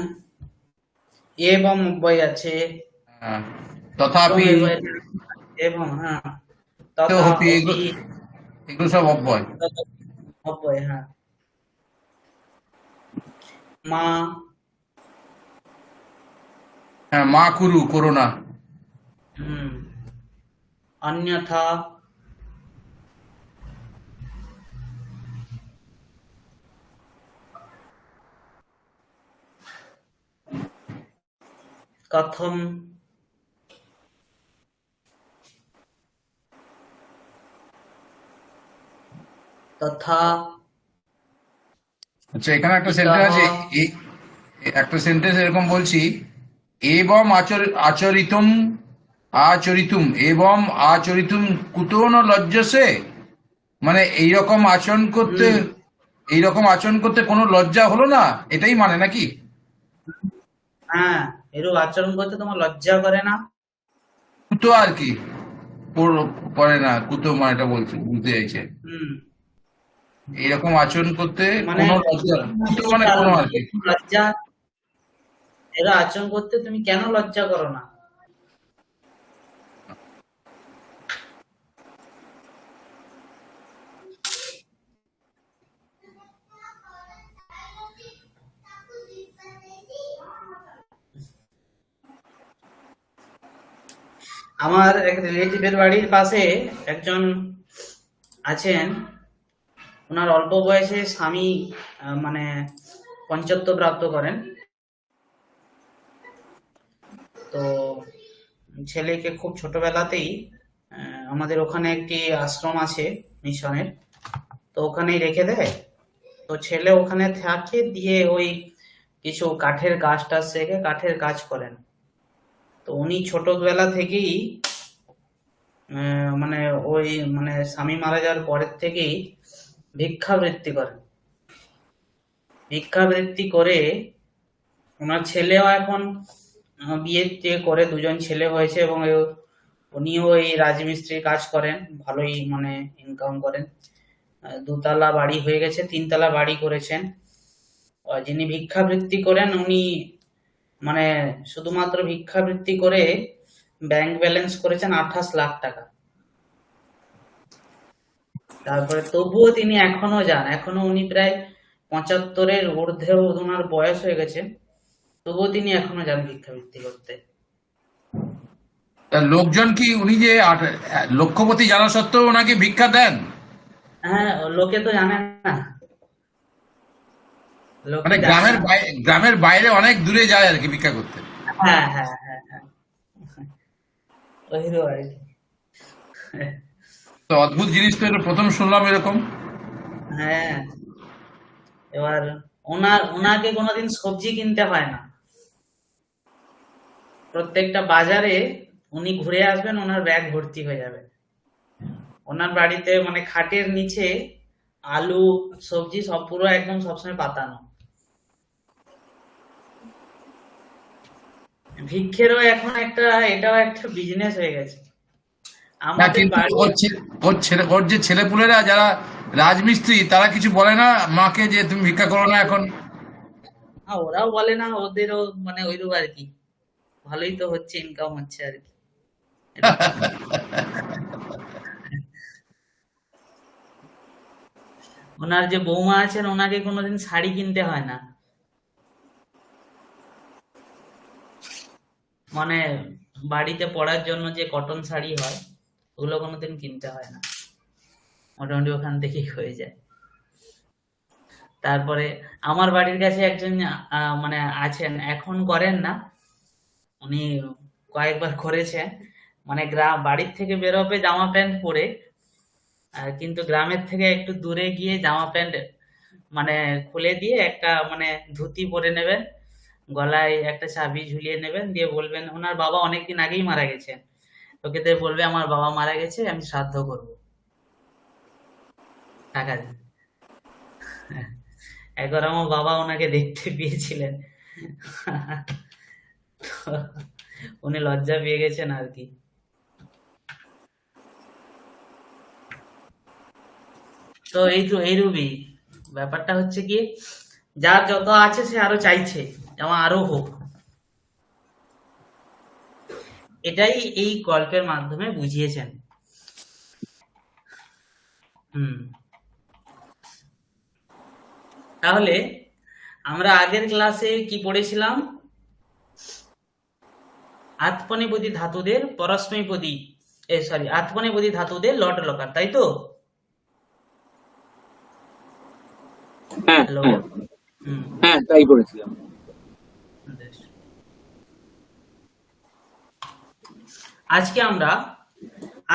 এবং অব্যয় আছে। হ্যাঁ, তথাপি, এবং, হ্যাঁ, তথাপি, তথাপি, এগুলো সব অব্যয়। অব্যয়, হ্যাঁ। মা, হ্যাঁ, মা কুরু, করোনা। হুম, অন্যথা, কথম, তথা, আচ্ছা, এখানে একটা ইতঃ, সেন্টেন্স আছে, একটা সেন্টেন্স এরকম বলছি, এবং আচরিতুম এবং আচরিতুম কুতো ন লজ্জাসে, মানে হুম, এইরকম আচরণ করতে কোনো লজ্জা হলো না, এটাই মানে নাকি? হ্যাঁ, এরূপ আচরণ করতে তোমার লজ্জা করে না? কুতো আর কি করে না, কুতো মানেটা বলতে চাইছে, হুম, এইরকম আচরণ করতে মানে কোনো লজ্জা, কুতো মানে কোনো আর কি। লজ্জা, এরা আচরণ করতে তুমি কেন লজ্জা করো না? আমার এক রিলেটিভের বাড়ির পাশে একজন আছেন, ওনার অল্প বয়সে স্বামী মানে পঞ্চত্ব প্রাপ্ত করেন। তো ছেলেকে খুব ছোটবেলাতেই আমাদের ওখানে একটি আশ্রম আছে মিশনের, তো ওখানেই রেখে দেয়। তো ছেলে ওখানে থাকে, দিয়ে ওই কিছু কাঠের কাজ টাজ শেখে, কাঠের কাজ করেন। তো উনি ছোটবেলা থেকেই মানে ওই মানে স্বামী মারা যাওয়ার পরের থেকেই ভিক্ষাবৃত্তি করেন। ভিক্ষাবৃত্তি করে ওনার ছেলেও এখন বিয়ে টিয়ে করে, দুজন ছেলে হয়েছে, এবং উনিও এই রাজমিস্ত্রির কাজ করেন, ভালোই মানে ইনকাম করেন। দুতলা বাড়ি হয়ে গেছে, 3 তলা বাড়ি করেছেন। যিনি ভিক্ষাবৃত্তি করেন উনি মানে শুধুমাত্র ভিক্ষাবৃত্তি করে ব্যাংক ব্যালেন্স করেছেন 28 লাখ টাকা। তারপরে তবুও তিনি এখনো যান, এখনো উনি প্রায় 75-এর ঊর্ধ্বে ওনার বয়স হয়ে গেছে, তবুও তিনি এখনো যান ভিক্ষাবৃত্তি করতে। তা লোকজন কি উনি যে লক্ষপতি জানা সত্ত্বেও ওনাকে ভিক্ষা দেন? হ্যাঁ, লোকে তো জানে না, লোকে মানে জানে না। গ্রামের বাইরে অনেক দূরে যায় আর কি ভিক্ষা করতে। হ্যাঁ হ্যাঁ হ্যাঁ হ্যাঁ, ওইরকম আর কি। তো অদ্ভুত জিনিস তো, এটা প্রথম শুনলাম এরকম। হ্যাঁ, এবার ওনাকে কোনোদিন সবজি কিনতে হয় না। প্রত্যেকটা বাজারে উনি ঘুরে আসবেন, ওনার ব্যাগ ভর্তি হয়ে যাবে। ওনার বাড়িতে মানে খাটের নিচে আলু সবজি সব পুরো একদম সবসময় পাতানো। ভিক্ষেরও এখন এটাও একটা বিজনেস হয়ে গেছে না, আমাদের কিন্তু বাড়ি। ওর যে ছেলেপুলেরা যারা রাজমিস্ত্রি, তারা কিছু বলে না মাকে যে তুমি ভিক্ষা করো না এখন? ওরাও বলে না, ওদেরও মানে ওইরকম আর কি, ভালোই তো হচ্ছে, ইনকাম হচ্ছে আর কি। ওনার যে বৌমা আছেন, ওনাকে কোনোদিন শাড়ি কিনতে হয় না, মানে বাড়িতে পরার জন্য যে কটন শাড়ি হয় ওগুলো কোনোদিন কিনতে হয় না, মোটামুটি ওখান থেকেই হয়ে যায়। তারপরে আমার বাড়ির কাছে একজন মানে আছেন, এখন করেন না, উনি কয়েকবার করেছেন। মানে বাড়ির থেকে বেরোবে জামা প্যান্ট পরে, কিন্তু গ্রামের থেকে একটু দূরে গিয়ে জামা প্যান্ট মানে খুলে দিয়ে একটা মানে ধুতি পরে নেবেন, গলায় একটা চাবি ঝুলিয়ে নেবেন, দিয়ে বলবেন ওনার বাবা অনেকদিন আগেই মারা গেছেন, ওকে দিয়ে বলবে আমার বাবা মারা গেছে, আমি শ্রাদ্ধ করব, টাকা দিন। একবার আমার বাবা ওনাকে দেখতে পেয়েছিলেন, তো উনি লজ্জা পেয়ে গেছেন আর কি। তো এইরূপই ব্যাপারটা হচ্ছে কি, যার যত আছে সে আরো চাইছে যেমন আরো হোক, এটাই এই গল্পের মাধ্যমে বুঝিয়েছেন। তাহলে আমরা আগের ক্লাসে কি পড়েছিলাম? আত্মনেপদী ধাতুদের পরস্মৈপদী, আত্মনেপদী ধাতুদের লট লকার, তাই তো? হ্যাঁ হ্যালো। হ্যাঁ, তাই করেছিলাম। আজকে আমরা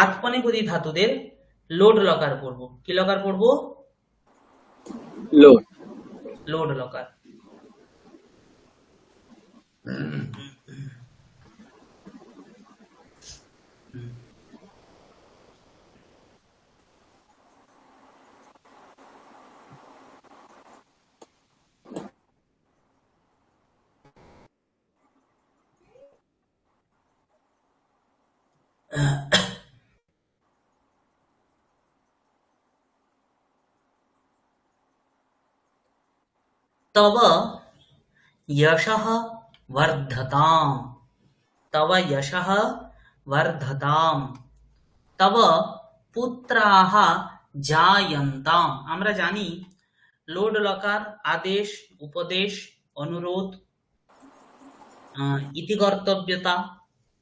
আত্মনেপদী ধাতুদের লোড লকার পড়বো। কি লকার পড়বো? Load locker. तव यशः वर्धताम्, तव यशः वर्धताम्, तव पुत्राः जायन्ताम्। আমরা জানি লোড লকার আদেশ, উপদেশ, অনুরোধ, ইতি কর্তব্যতা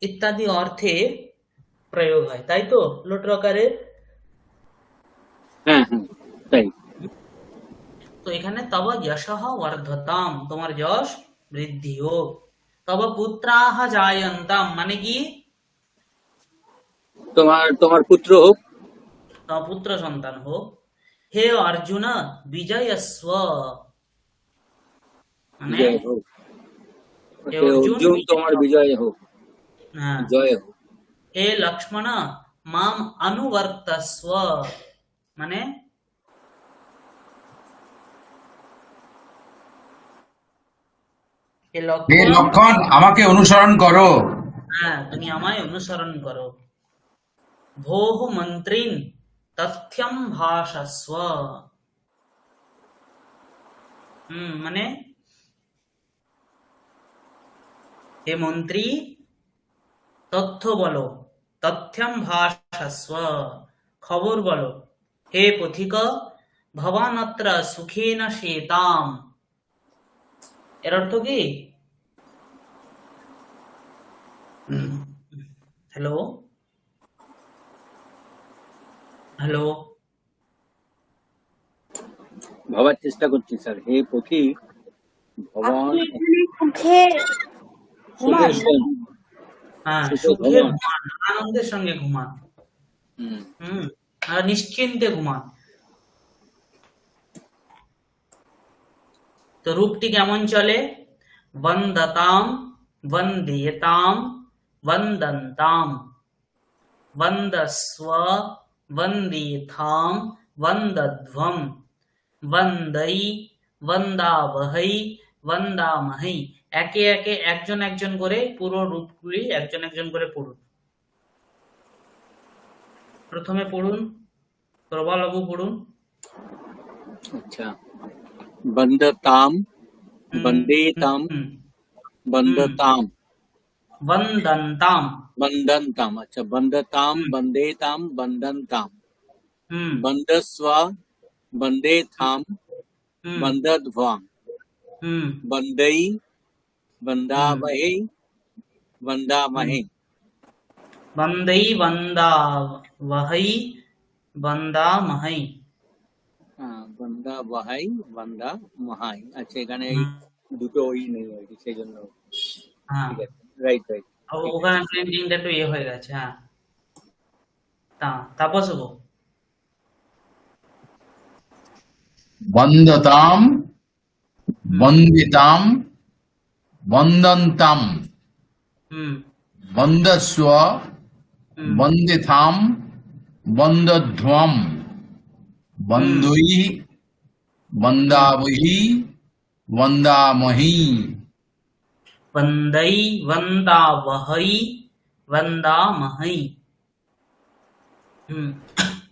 ইত্যাদি অর্থে প্রয়োগ হয়, তাই তো লোট রকারে। হ্যাঁ হ্যাঁ তাই। তো এখানে তব যশঃ বর্ধতাম, তোমার যশ বৃদ্ধি হোক। তব পুত্রাহ জায়ন্তাম মানে কি, তোমার তোমার পুত্র হোক। তোমার পুত্র সন্তান হোক। হে অর্জুন বিজয়স্ব, মানে জয় হোক। হে হে অর্জুন অর্জুন বিজয় তোমার হও। বিজয় হোক, হ্যাঁ। জয় হোক। হে লক্ষ্মণ মাম অনুবর্তস্ব, মানে হে হে লক্ষ্মণ, লক্ষণ আমাকে অনুসরণ করো। হ্যাঁ তুমি আমায় অনুসরণ করো। ভোঃ মন্ত্রীন তথ্যম ভাষস্ব, মানে হে মন্ত্রী তথ্য বলো, তথ্যম ভাষস্ব খবর বলো। হে পথিক ভবানত্র সুখেন শেতাম, এর অর্থ কি? হ্যালো, হ্যালো, ভাবার চেষ্টা করছি স্যার। হে পথিক ভগবান আপনি এখানে সুখে ঘুমান সুখে নাকি? হ্যাঁ সুখে সুখে ভগবান। ঘুমান, আনন্দের সঙ্গে ঘুমান, হুম। আর নিশ্চিন্তে ঘুমান। তো রূপটি কেমন চলে? বন্দতাম, বন্দেতাম, বন্দন্তাম, বন্দস্ব, বন্দেথাম, বন্দধ্বম, বন্दै, বন্দাবহৈ, বন্দামহৈ। একে একে একজন একজন করে পুরো রূপগুলি একজন একজন করে পড়ুন। প্রথমে পড়ুন, প্রবালবাবু পড়ুন। আচ্ছা, বন্দতাম, হুম, বন্দেতাম, হুম, হুম, বন্দতাম, বন্দন্তাম, বন্দন্তাম। আচ্ছা, বন্দতাম, হুম, বন্দেতাম, বন্দন্তাম, হুম, বন্দস্ব, বন্দেথাম, হুম, বন্দধ্বম, হুম, বন্दै, হুম, বন্দাবহৈ, হুম। বন্দামহে। বন্दै বন্দাবহৈ, বন্দামহৈ। বন্দাবহৈ, বন্দামহাই। আচ্ছা, এখানে এই হুম, দুটো ওই নেই আর কি, সেই জন্য। হ্যাঁ, ঠিক আছে, রাইট রাইট, ঠিক আছে। ওখানে প্রিন্টিংটা একটু ইয়ে হয়ে গেছে। হ্যাঁ, তাপস গো। বন্দতাম, হুম, বন্দিতাম, বন্দন্তাম, হুম, বন্দস্ব, হুম, বন্দিথাম, বন্দধ্বম, হুম, বন্दै, হুম। বন্দাবহি, বন্দামহি। वंदै वंदावहै वंदामहै।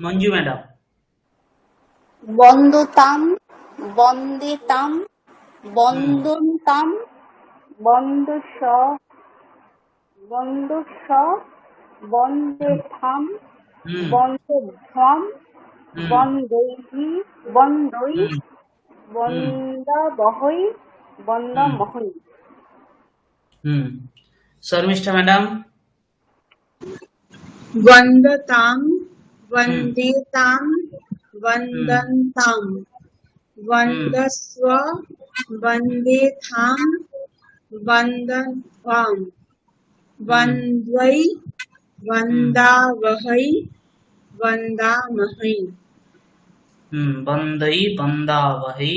मंजू मैडम। বন্দতাম, বন্দেতাম, हम्म, বন্দন্তাম, বন্দস, বন্দস, বন্দেথাম, हम्म, বন্দধ্বম, हम्म, বন্दैহি, বন্দৈ, हम्म, हम्म, বন্দাবহৈ, हम्म, বন্দামহৈ। शर्मिष्ठा मैडम। वन्दतां हम्म, वन्देतां हम्म, वन्दन्तां हम्म, वन्दस्व वन्देथां वन्दन्त्वां हम्म, वन्द्वै हम्म, वन्दावहै वन्दामहै। बंदै बंदावहै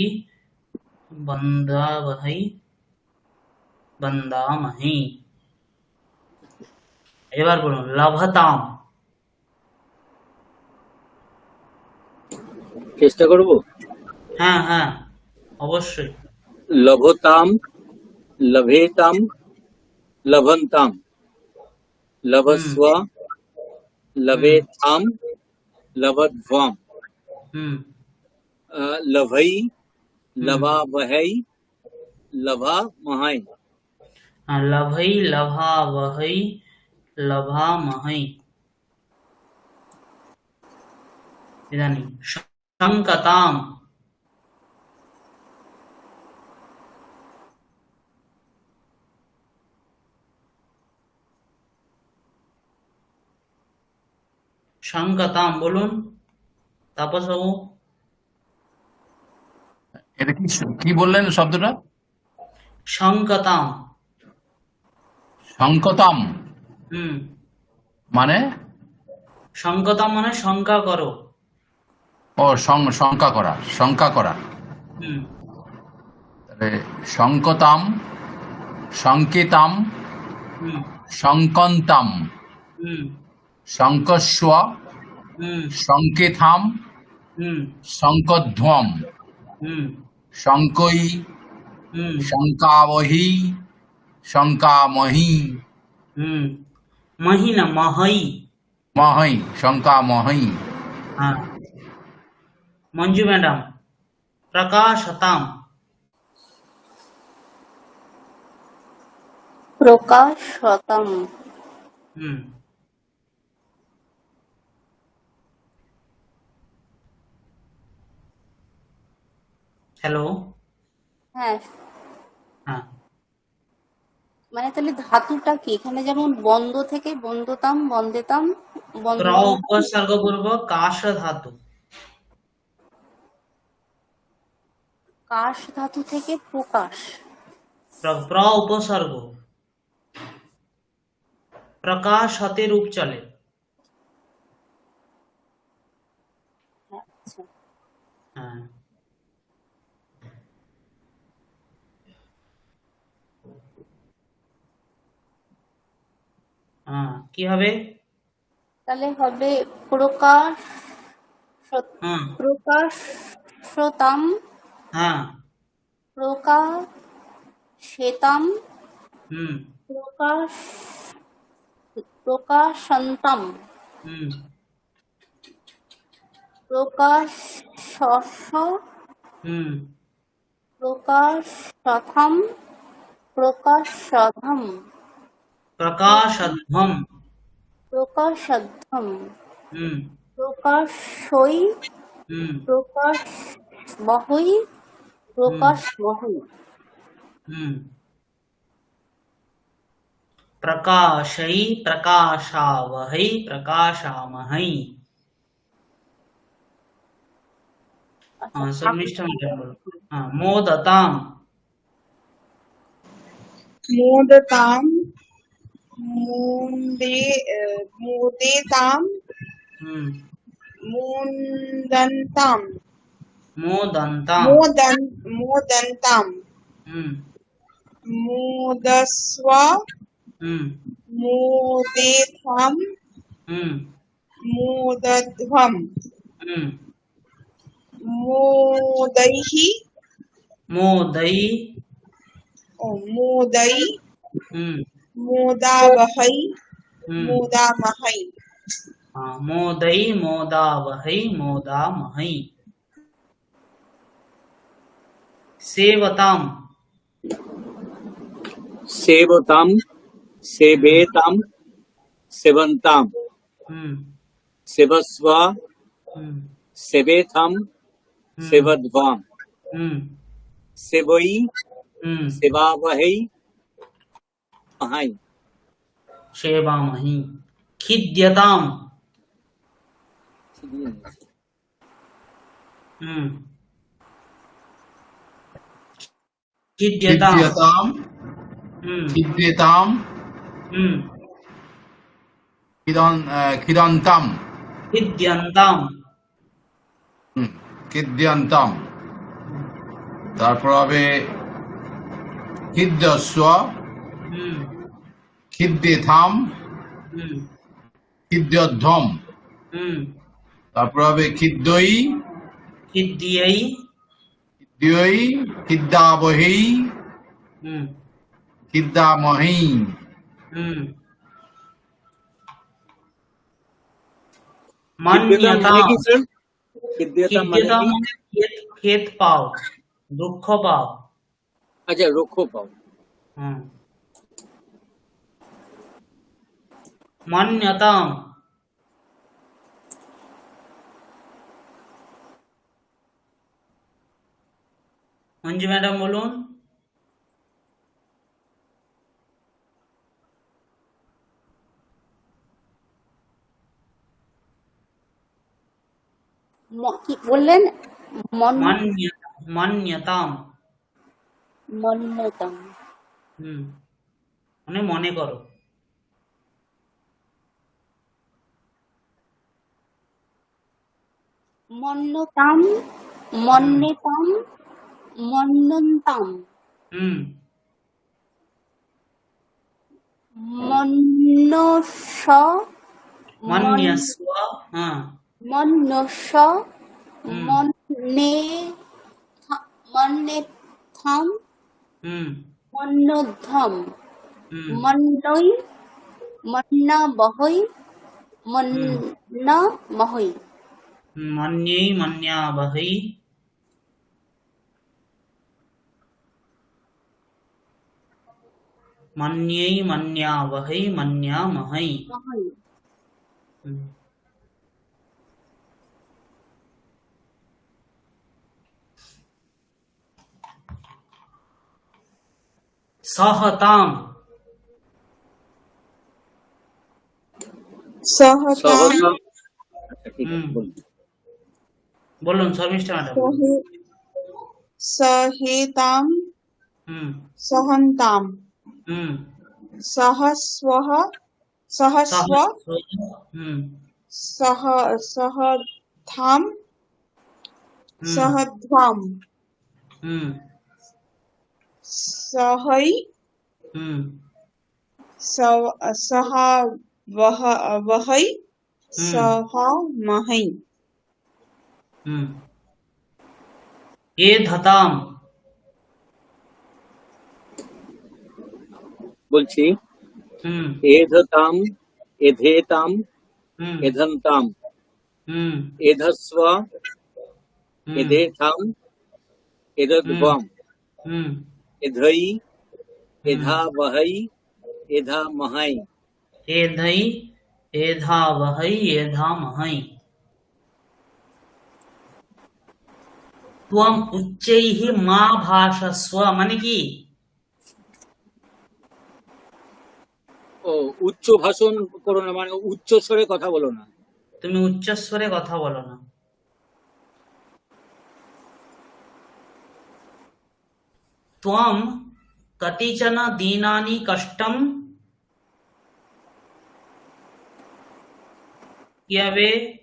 बंदावहै बंदामहै। এবার বলুন লাভতাম। চেষ্টা করব। হ্যাঁ হ্যাঁ, অবশ্যই। লভতাম, লভেতাম, লভন্তাম, হুম, লভস্ব, হুম, লভেথাম, লভধ্বম, হুম, লভৈ, হুম। লভাবহৈ, লভামহৈ। लभै लभावहै लभामहै। इदानीं शङ्कताम्। সংগতাম বলুন তাপস বাবু। এটা কি কি বললেন শব্দটা? সংগতাম। সংকতাম হুম। মানে? সংগতাম মানে শঙ্কা করো। ও শঙ্কা করা, শঙ্কা করা। হুম। তাহলে সংকতাম, সংকেতাম, হুম। সংকন্তাম, হুম। শঙ্কস্ব, হুম। সংকেথাম, হুম। শঙ্কধ্বম, হুম। শঙ্কই, হুম। শঙ্কাবহি, শঙ্কামহি, হুম। মহি না মহই। মহৈ, শঙ্কামহি। হ্যাঁ। মঞ্জু ম্যাডাম, প্রকাশতাম। প্রকাশতম। হুম। হ্যালো। হ্যাঁ, হ্যাঁ। মানে তাহলে ধাতুটা কি এখানে? যেমন বন্ধ থেকে বন্ধতাম, বন্দেতাম, প্র বন্দন্তাম। উপসর্গ পূর্ব কাশ ধাতু। কাশ ধাতু থেকে প্রকাশ। প্র উপসর্গ প্রকাশ হতে রূপ চলে। আচ্ছা, হ্যাঁ। হ্যাঁ, কি হবে? তাহলে হবে প্রকাশ, হুম। প্রকাশতাম, হ্যাঁ। প্রকাশেতাম, হুম। প্রকাশ, প্রকাশন্তাম, হুম। প্রকাশস্য, হুম। প্রকাশথম, প্রকাশধম, প্রকাশধ্বম। প্রকাশধ্বম, হুম। প্রকাশই, হুম। প্রকাশবহৈ, হুম। প্রকাশবহৈ। হুম। प्रकाशै, प्रकाशावहै, प्रकाशामहै। আচ্ছা, हाँ, शर्मिष्ठा मैडम बोलो। हाँ, मोदताम। मोदताम मुंदे मुदेताम हम्म। मुंदंताम मोदन्ताम। मोदंताम हम्म। मोदस्व हम्म। मोदेथम हम्म। मोदध्वम हम्म। मोदैहि मोदई। मोदै हम्म। मोदावहै हम्म। मोदामहै हाँ, मोदई, मोदावहै, मोदामहै। सेवताम। सेवताम, हम्म। सेवेताम, सेवन्ताम, हम्म। सेवस्व, हम्म। सेवेथम, हम्म। सेवध्वाम, हम्म। सेवई, हम्म। सेवावहै, अहै। सेवामहि। खिद्यताम। हम्म। खिद्यताम। খিদ্যতাম, हम्म। খিদ্যেতাম, हम्म। খিদন্তাম, खिद्यन्ताम। খিদ্যন্তাম। তারপর হবে খিদ্যস্ব, हम्म। খিদ্যেথাম, हम्म। খিদ্যধ্বম। हम्म। তারপর হবে খিদ্যই, खिद्यै। খিদ্যই, খিদ্যাবহি, हम्म। খিদ্যামহি। हम्म। खिद्यताम मान्यता। माने की सर? खिद्यताम माने खिद्यता की? মানে खेत पाओ, दुख पाओ। अच्छा, रोको पाओ। হুম। মান্যতাম। মঞ্জু ম্যাডাম বলুন। কি বললেন? মন মান্য মান্যতাম। মন্যতাম। হুম, মানে মনে করো। মন্যতাম, হুম মন্যতাম, মন্যন্তাম, হুম মন্যস্য, মন- মান্যস্ব। হ্যাঁ। মন্যস্য, হুম মন্যে, মন্যেথাম, হুম মন্যধ্বম, হুম মন্যৈ, মন্যাবহৈ, হুম মন্যামহৈ। মন্যৈ মন্যাবহৈ। মন্যৈ মন্যাবহৈ মন্যামহৈ। মহৈ। হুম। সহতাম। সহতাম সহতাম। আচ্ছা, ঠিক হুম আছে, বলুন। বলুন শর্মিষ্ঠা ম্যাডাম। সহে- সহেতাম হুম সহন্তাম হুম সহস্বহ সহস্ব সহস্র। হুম সহ সহধাম হুম সহধ্বম হুম সহৈ হুম সহাবহৈ হুম সহমহৈ। হুম এ ধতাম। বলছি, হুম এধতাম, এধেতাম, হুম এধন্তাম, হুম এধস্ব, হুম এধেথাম, হুম এধধ্বম, হুম এধৈ, হুম এধাবহৈ, এধামহৈ। एधै एधावहै एधामहै। त्वम उच्चैः मा भाषस्व মানে কি? ও, উচ্চ ভাষণ করো না, মানে উচ্চ স্বরে কথা বলো না। তুমি উচ্চস্বরে কথা বলো না। त्वम कतिचन दीनानि कष्टम। কি হবে?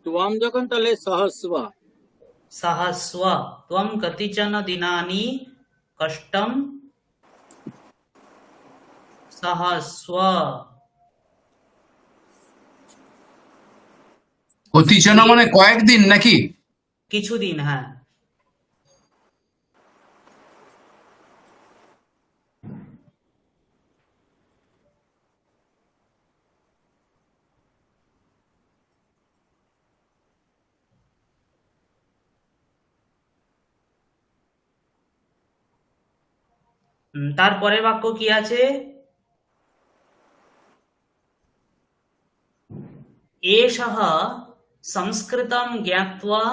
তুয়াম যখন, তাহলে সহস্ব। सहस्व। त्वम कतिचन दिनानि कष्टम सहस्व। অতিচনা মানে কয়েকদিন নাকি? কিছুদিন, হ্যাঁ। তারপরের বাক্য কি আছে? एषः संस्कृतं ज्ञात्वा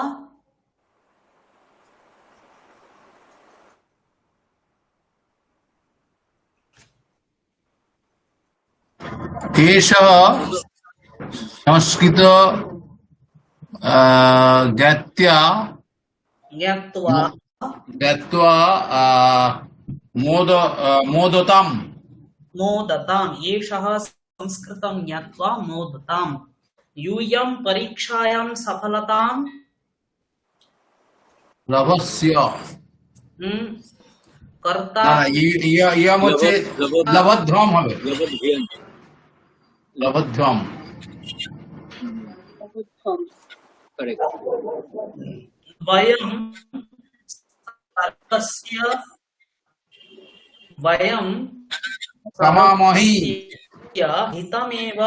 এষः সংস্কৃত জ্ঞাত্বা ज्ञात्वा জ্ঞাত্বা মোদতাম। मोदताम्। एषः संस्कृतं ज्ञात्वा मोदताम्। यूयं परीक्षायां सफलतां লভস্য। कर्ता। না না, ইয়াম হচ্ছে লভধ্রম হবে। লবদ্ভিয়ান। লভধ্রম। কারেক্ট। वयं सर्वस्य वयं কামামহি। सर्वस्य हितमेव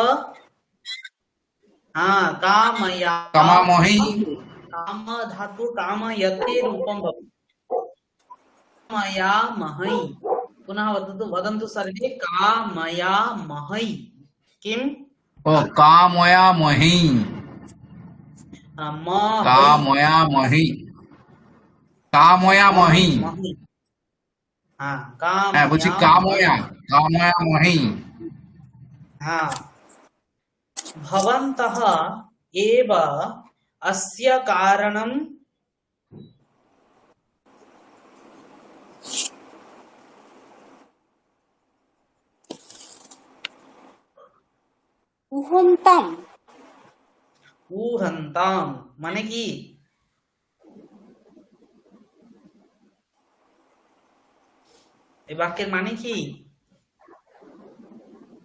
कामया। কামামহি। काम धातु कामयते रूपं भवति। कामयामहै। पुनः वदन्तु सर्वे कामयामहै। किं? ও কাময়ামহি। महै। কাময়ামহি। কাময়ামহি। महै। হ্যাঁ বলছি कामयामहै। কাময়ামহি। हाँ। भवन्तः एव अस्य कारणं উহন্তাম ऊहन्ताम মানে কি? এই বাক্যের মানে কি?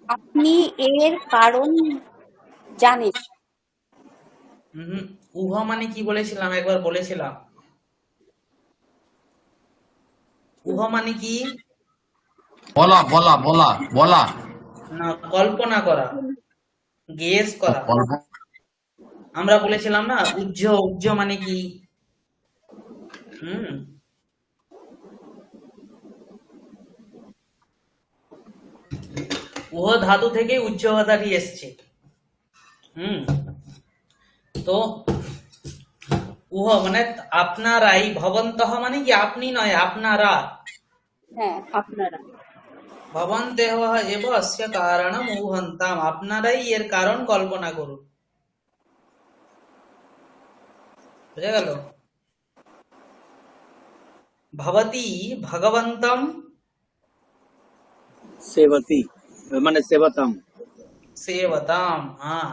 আপনি এর কারণ জানেন। হুম, উহ মানে কি বলেছিলাম, একবার বলেছিলাম। উহ মানে কি? বলা বলা বলা বলা না, কল্পনা করা, গেস করা। কল্পনা। আমরা বলেছিলাম না উজ্জ মানে কি? হুম, উহ ধাতু থেকে উজ্জ কথাটি এসছে। হুম, তো উহ মানে আপনারাই, ভবন্তঃ মানে কি আপনি নয়, আপনারা। হ্যাঁ, আপনারা। ভবন্তেহ এব অস্য কারণম ঊহন্তাম, আপনারাই এর কারণ কল্পনা করুন। বুঝা গেল? ভবতি ভগবন্তম সেবতি মানে সেবতাম। সেবতাম, হ্যাঁ।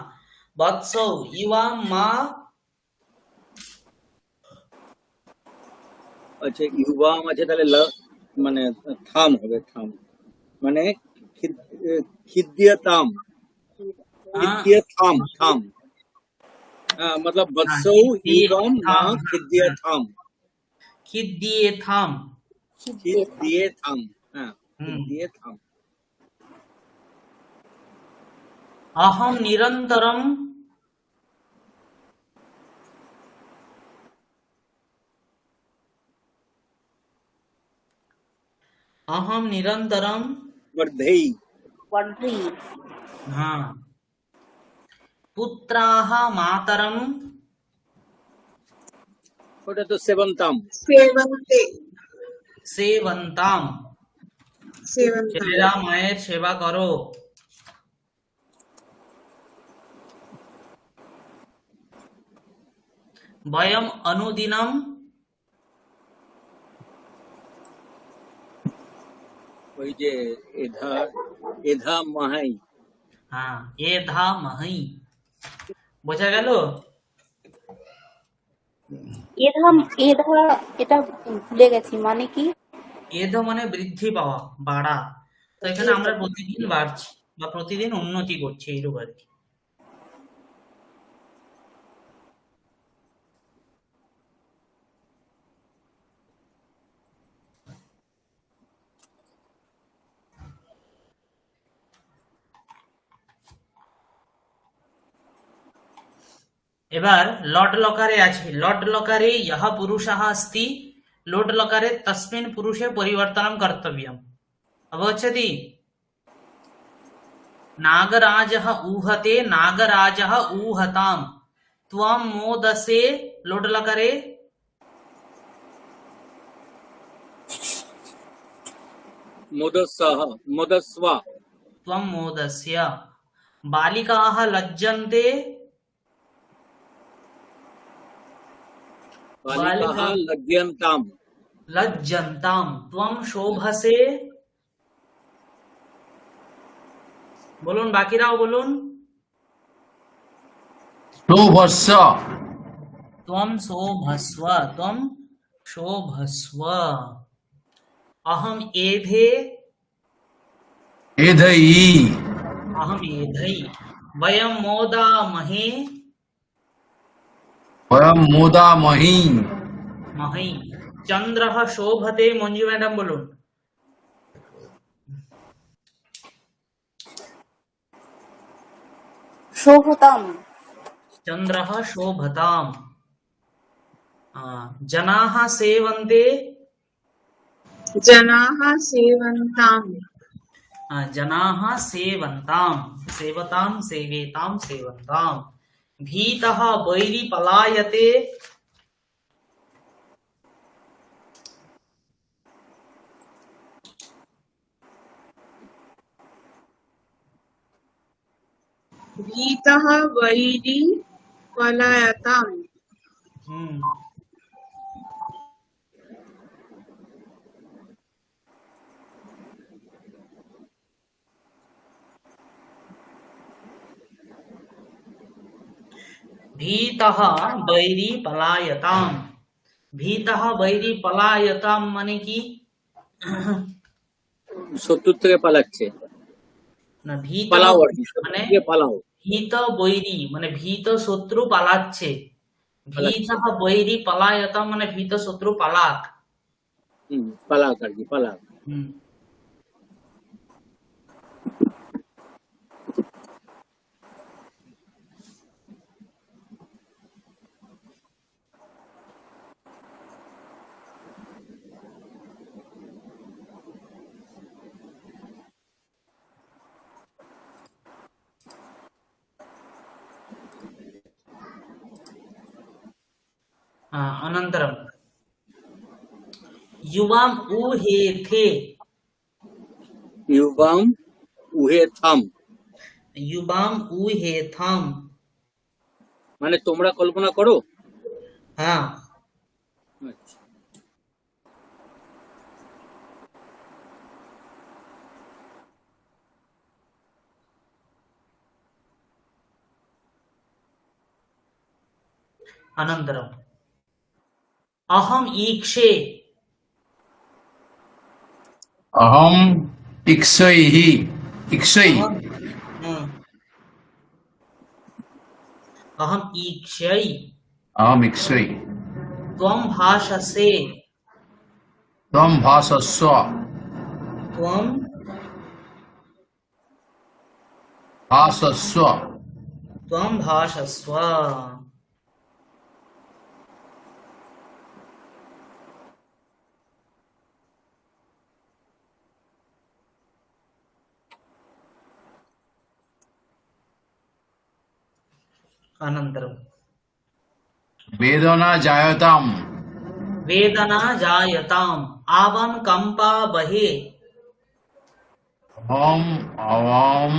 বৎসৌ ইবাম মা, আচ্ছা ইউবাম আছে, তাহলে মানে থাম হবে, থাম মানে খিদ্দিয়তাম, হ্যাঁ, খিদ্দিয়তাম থাম। मतलब হ্যাঁ, বৎসৌ ইউবাম মা থাম, খিদ্দিয়তাম, খিদ দিয়ে থাম। খিদে থাম। খিদ্দিয়তাম, হ্যাঁ হুম, খিদ্দিয়তাম। অহম নিরন্তরম, অহম নিরন্তরম, वर्धेई, বড্রি হ্যাঁ। পুত্রাহ মাতরম ওটা তো সেবন্তাম। सेवन्ते সেবন্তাম, सेवन्ताम् ছেলেরা মায়ের সেবা করো। বয়ম অনুদিনম, ওই যে এধা এধা মাহাই। হ্যাঁ, এধা মহি। বোঝা গেল? এধা এধা এটা ভুলে গেছি, মানে কি? এধ মানে বৃদ্ধি পাওয়া, বাড়া। তো এখানে আমরা প্রতিদিন বাড়ছি বা প্রতিদিন উন্নতি করছি, এইরূপ আর কি। এবার লট লকারে আছে, লট লকারে ইহ পুরুষः अस्ति, লোট লকারে তস্মিন পুরুষে পরিবর্তনম কর্তব্যম। অবগচ্ছতি? नागराजः ऊहते, नागराजः ऊहताम। त्वं मोदसे, लोट लकारे मोदस्सह मोदस्वा, त्वं मोदस्य। बालिकाः लज्जन्ते, बालिकाः बालिका लज्जन्ताम्, लज्जन्ताम। त्वं शोभसे, বলুন, বাকিরাও বলুন। সৌভস্য त्वं शोभस्व, त्वं शोभस्व। अहम एधे, এধৈ अहम एधै। वयं मोदामहे, বয়ম মোদামহি महि। चंद्रः शोभते, मंजू मैडम बोलून। শোভতাম चंद्रः शोभताम। जनाः सेवन्ते, जनाः सेवन्ताम् जनाः सेवन्ताम, सेवताम, सेवेताम, सेवन्ताम। भीतः वैरी पलायते, भीतः वैरी पलायताम् हम्म भीतः वैरी पलायताम। भीतः वैरी पलायताम মানে কি? শত্রুর থেকে পালাচ্ছে, না, ভীত পালাও আর কি, শত্রুর মানে থেকে পালাও, ভীত বৈরী মানে ভীত শত্রু পালাচ্ছে। পালাচ্ছে। ভীতः বৈরী পলায়তাম মানে ভীত শত্রু পালাক। পালাক আর কি, পালাক। হুম अनन्तरं युवाम ऊहेथे। ইউবাম উহে থাম युवाम ऊहेथाम মানে তোমরা কল্পনা করো। हाँ আচ্ছা। अनन्तरम् अहम ईक्षे। अहम इक्षैहि इक्षै हम्म, अहम ईक्षै। अहम इक्षै त्वं भाषसे। त्वं भाषस्व त्वं भाषस्व त्वं भाषस्व। अनन्तरं वेदना जायताम् वेदना जायताम् आवां कंपा बहे। अहम अवाम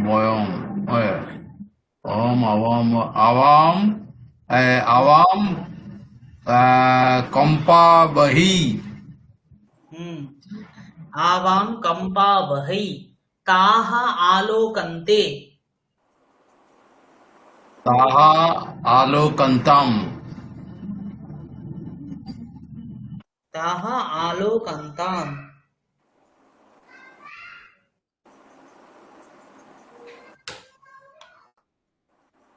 वयम अहम अवाम अवाम अवाम कंपा बही आवां कंपा बहै ताः आलोकन्ते। ताः आलोकन्ताम् ताः आलोकन्ताम्।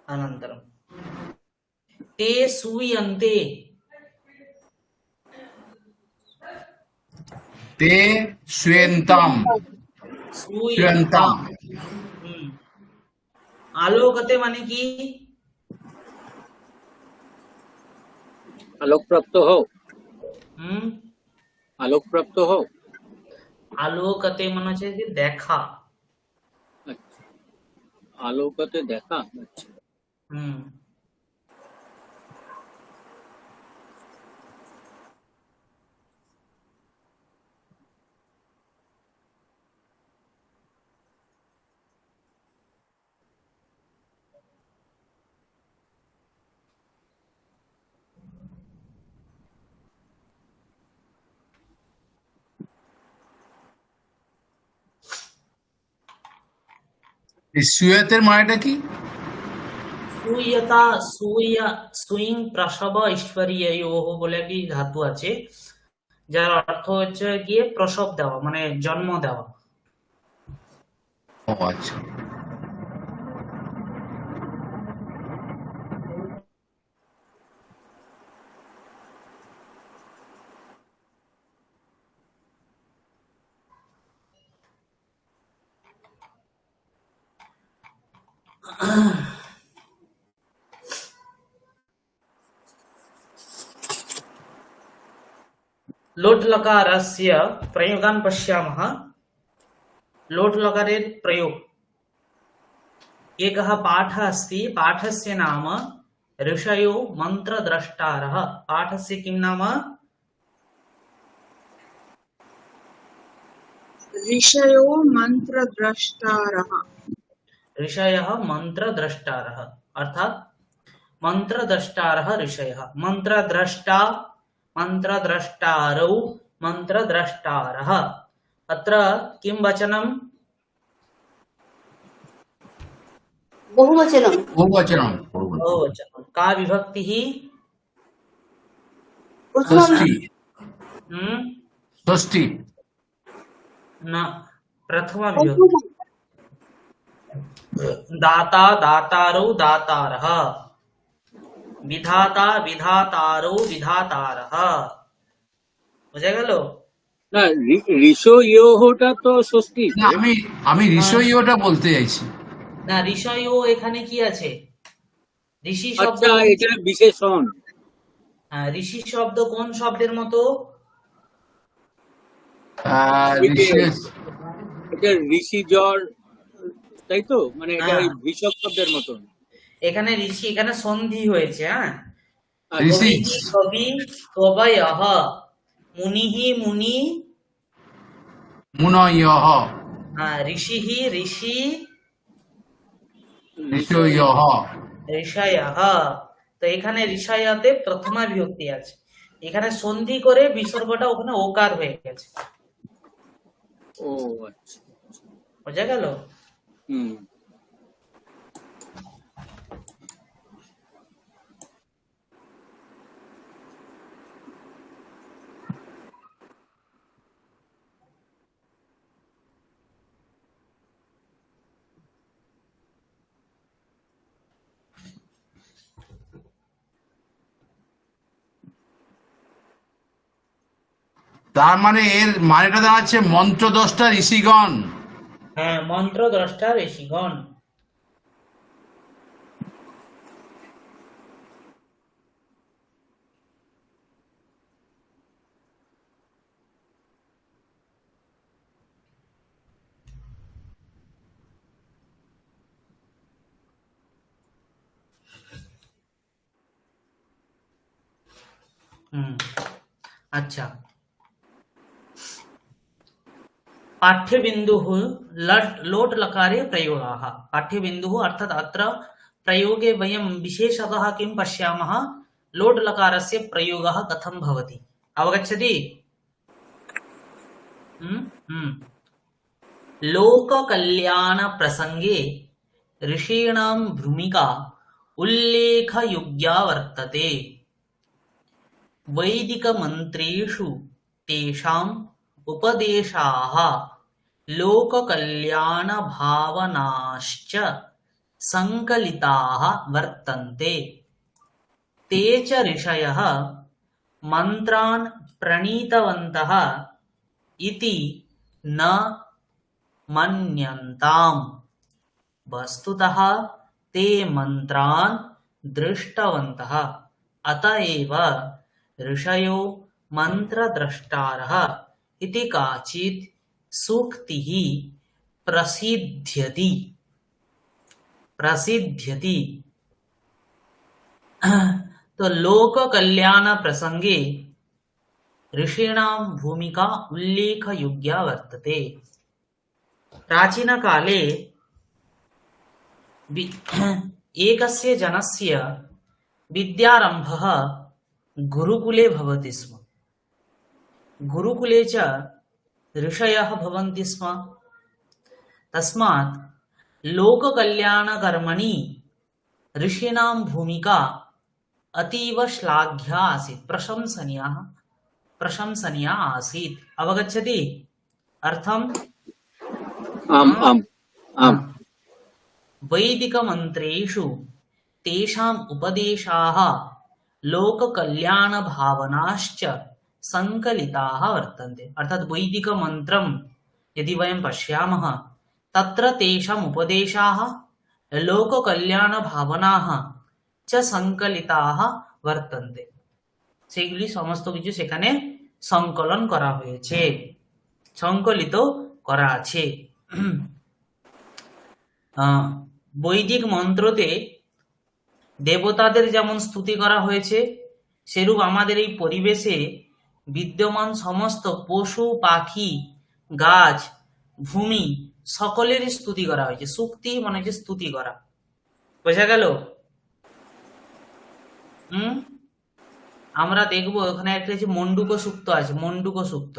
अनन्तरं ते सूयन्ते। ते श्वेन्ताम् सूयन्ताम् আলোকতে মানে কি? আলোকপ্রাপ্ত হও, হুম আলোকপ্রাপ্ত হও। আলোকতে মানে হচ্ছে যে দেখা। আচ্ছা, আলোকতে দেখা। আচ্ছা। হুম এই সুয়েতের মানেটা কি? সুয়তা সুয়া সুইং প্রসব ঐশ্বর্যয়োঃ বলে একটি ধাতু আছে, যার অর্থ হচ্ছে গিয়ে প্রসব দেওয়া মানে জন্ম দেওয়া। ও আচ্ছা। लोट लकारस्य प्रयोगान् पश्यामः। लोट लकारेर प्रयोग एकः पाठः अस्ति। पाठस्य नाम ऋषयो मन्त्रद्रष्टारः। पाठस्य किं नाम? ऋषयो मन्त्रद्रष्टारः। ऋषयः मंत्रद्रष्टारः अर्थात मंत्रद्रष्टारः ऋषयः मंत्रद्रष्टा मंत्रद्रष्टारौ मंत्रद्रष्टारः अत्र किं वचनं बहुवचनं बहुवचनं बहुवचनं का विभक्तिः प्रथमं षष्ठी हम्म षष्ठी न प्रथमा विभक्ति दाता दातारौ दातारः विधाता विधातारौ विधातारः বুঝে গেল না, ঋষয়োটা তো ষষ্ঠী। না, আমি ঋষয়ীয়টা বলতে চাইছি। না ঋষয়ও এখানে কি আছে ঋষি শব্দ আচ্ছা, এটা বিশেষণ। হ্যাঁ, ঋষি শব্দ কোন শব্দের মতো এটা ঋষিজর, তাই তো? মানে এটা হ্যাঁ। ওই ভীষক শব্দের মতন। এখানে ঋষি এখানে সন্ধি হয়েছে হ্যাঁ ঋষি কবিহি কবি কবয়ঃ মুনিহি মুনি মুনয়ঃ ঋষিহি ঋষি ঋষয়ঃ ঋষয়ঃ তো এখানে ঋষয়তে প্রথমা বিভক্তি আছে এখানে সন্ধি করে বিসর্গটা ওখানে ওকার হয়ে গেছে ও আচ্ছা, বোঝা গেল হুম। তার মানে এর মানেটা দাঁড়াচ্ছে মন্ত্রদ্রষ্টা ঋষিগণ। হ্যাঁ মন্ত্র দ্রষ্টা ঋষিগণ अच्छा पाठ्यबिन्दुः लोट् लकारे प्रयोगाः पाठ्यबिन्दुः अर्थात् अत्र प्रयोगे वयं विशेषतः किं पश्यामः लोट् लकारस्य प्रयोगः कथं भवति अवगच्छति लोककल्याणप्रसङ्गे ऋषीणां भूमिका उल्लेखयोग्या वर्तते वैदिकमन्त्रेषु तेषाम् उपदेशाः लोककल्याणभावनाश्च सङ्कलिताः वर्तन्ते ते च ऋषयः मन्त्रान् प्रणीतवन्तः इति न मन्यन्ताम् वस्तुतः ते मन्त्रान् दृष्टवन्तः अत एव ऋषयो मंत्रद्रष्टारः इति काचित् सूक्तिः प्रसिद्ध्यति तो लोक कल्याण प्रसंगे ऋषीणां भूमिका उल्लेखयोग्या वर्तते प्राचीन काले एकस्य जनस्य विद्यारम्भः गुरुकुले भवति स्म गुरुकुले च ऋषयः भवन्ति स्म तस्मात् लोककल्याणकर्मणि ऋषीणां भूमिका अतीव श्लाघ्या आसीत् प्रशंसनीया आसीत् अवगच्छति अर्थम् आम् आम् आम् वैदिकमन्त्रेषु तेषाम् उपदेशाः लोककल्याणभावनाश्च सङ्कलिताः वर्तन्ते अर्थात् वैदिकमन्त्रं यदि वयं पश्यामः तत्र तेषाम् उपदेशाः लोककल्याणभावनाः च सङ्कलिताः वर्तन्ते সেগুলি সমস্ত কিছু সেখানে সংকলন করা হয়েছে সংকলিত করা আছে বৈদিক মন্ত্রতে দেবতাদের যেমন স্তুতি করা হয়েছে সেরূপ আমাদের এই পরিবেশে বিদ্যমান সমস্ত পশু পাখি গাছ ভূমি সকলেরই স্তুতি করা হয়েছে। সুক্তি মানে হচ্ছে স্তুতি করা, বোঝা গেল? হুম, আমরা দেখবো ওখানে একটা যে মন্ডুক সূক্ত আছে, মন্ডুক সূক্ত।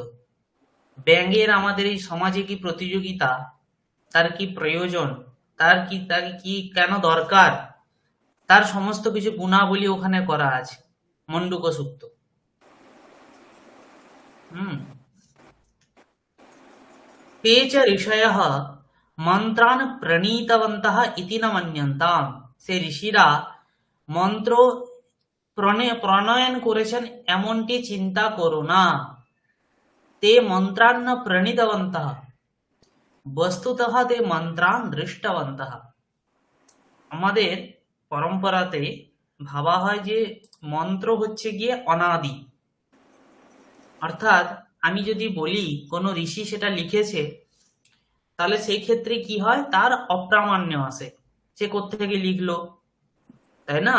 ব্যঙ্গের আমাদের এই সমাজে কি প্রতিযোগিতা, তার কি প্রয়োজন, তাকে কি কেন দরকার, তার সমস্ত কিছু গুণাবলী ওখানে করা আছে মন্ডুক সূক্ত। ते च ऋषयः মন্ত্রান প্রণীতবন্তঃ ইতি ন মন্যন্তাম। সে ঋষিরা মন্ত্র প্রণয়ন করেছেন এমনটি চিন্তা করো না। তে মন্ত্রান ন প্রণীতবন্তঃ বস্তুতঃ তে মন্ত্রান দৃষ্টবন্তঃ। আমাদের পরম্পরাতে ভাবা হয় যে মন্ত্র হচ্ছে গিয়ে অনাদি, অর্থাৎ আমি যদি বলি কোনো ঋষি সেটা লিখেছে, তাহলে সেই ক্ষেত্রে কি হয়, তার অপ্রামাণ্য আসে, সে কোত্থেকে লিখলো, তাই না?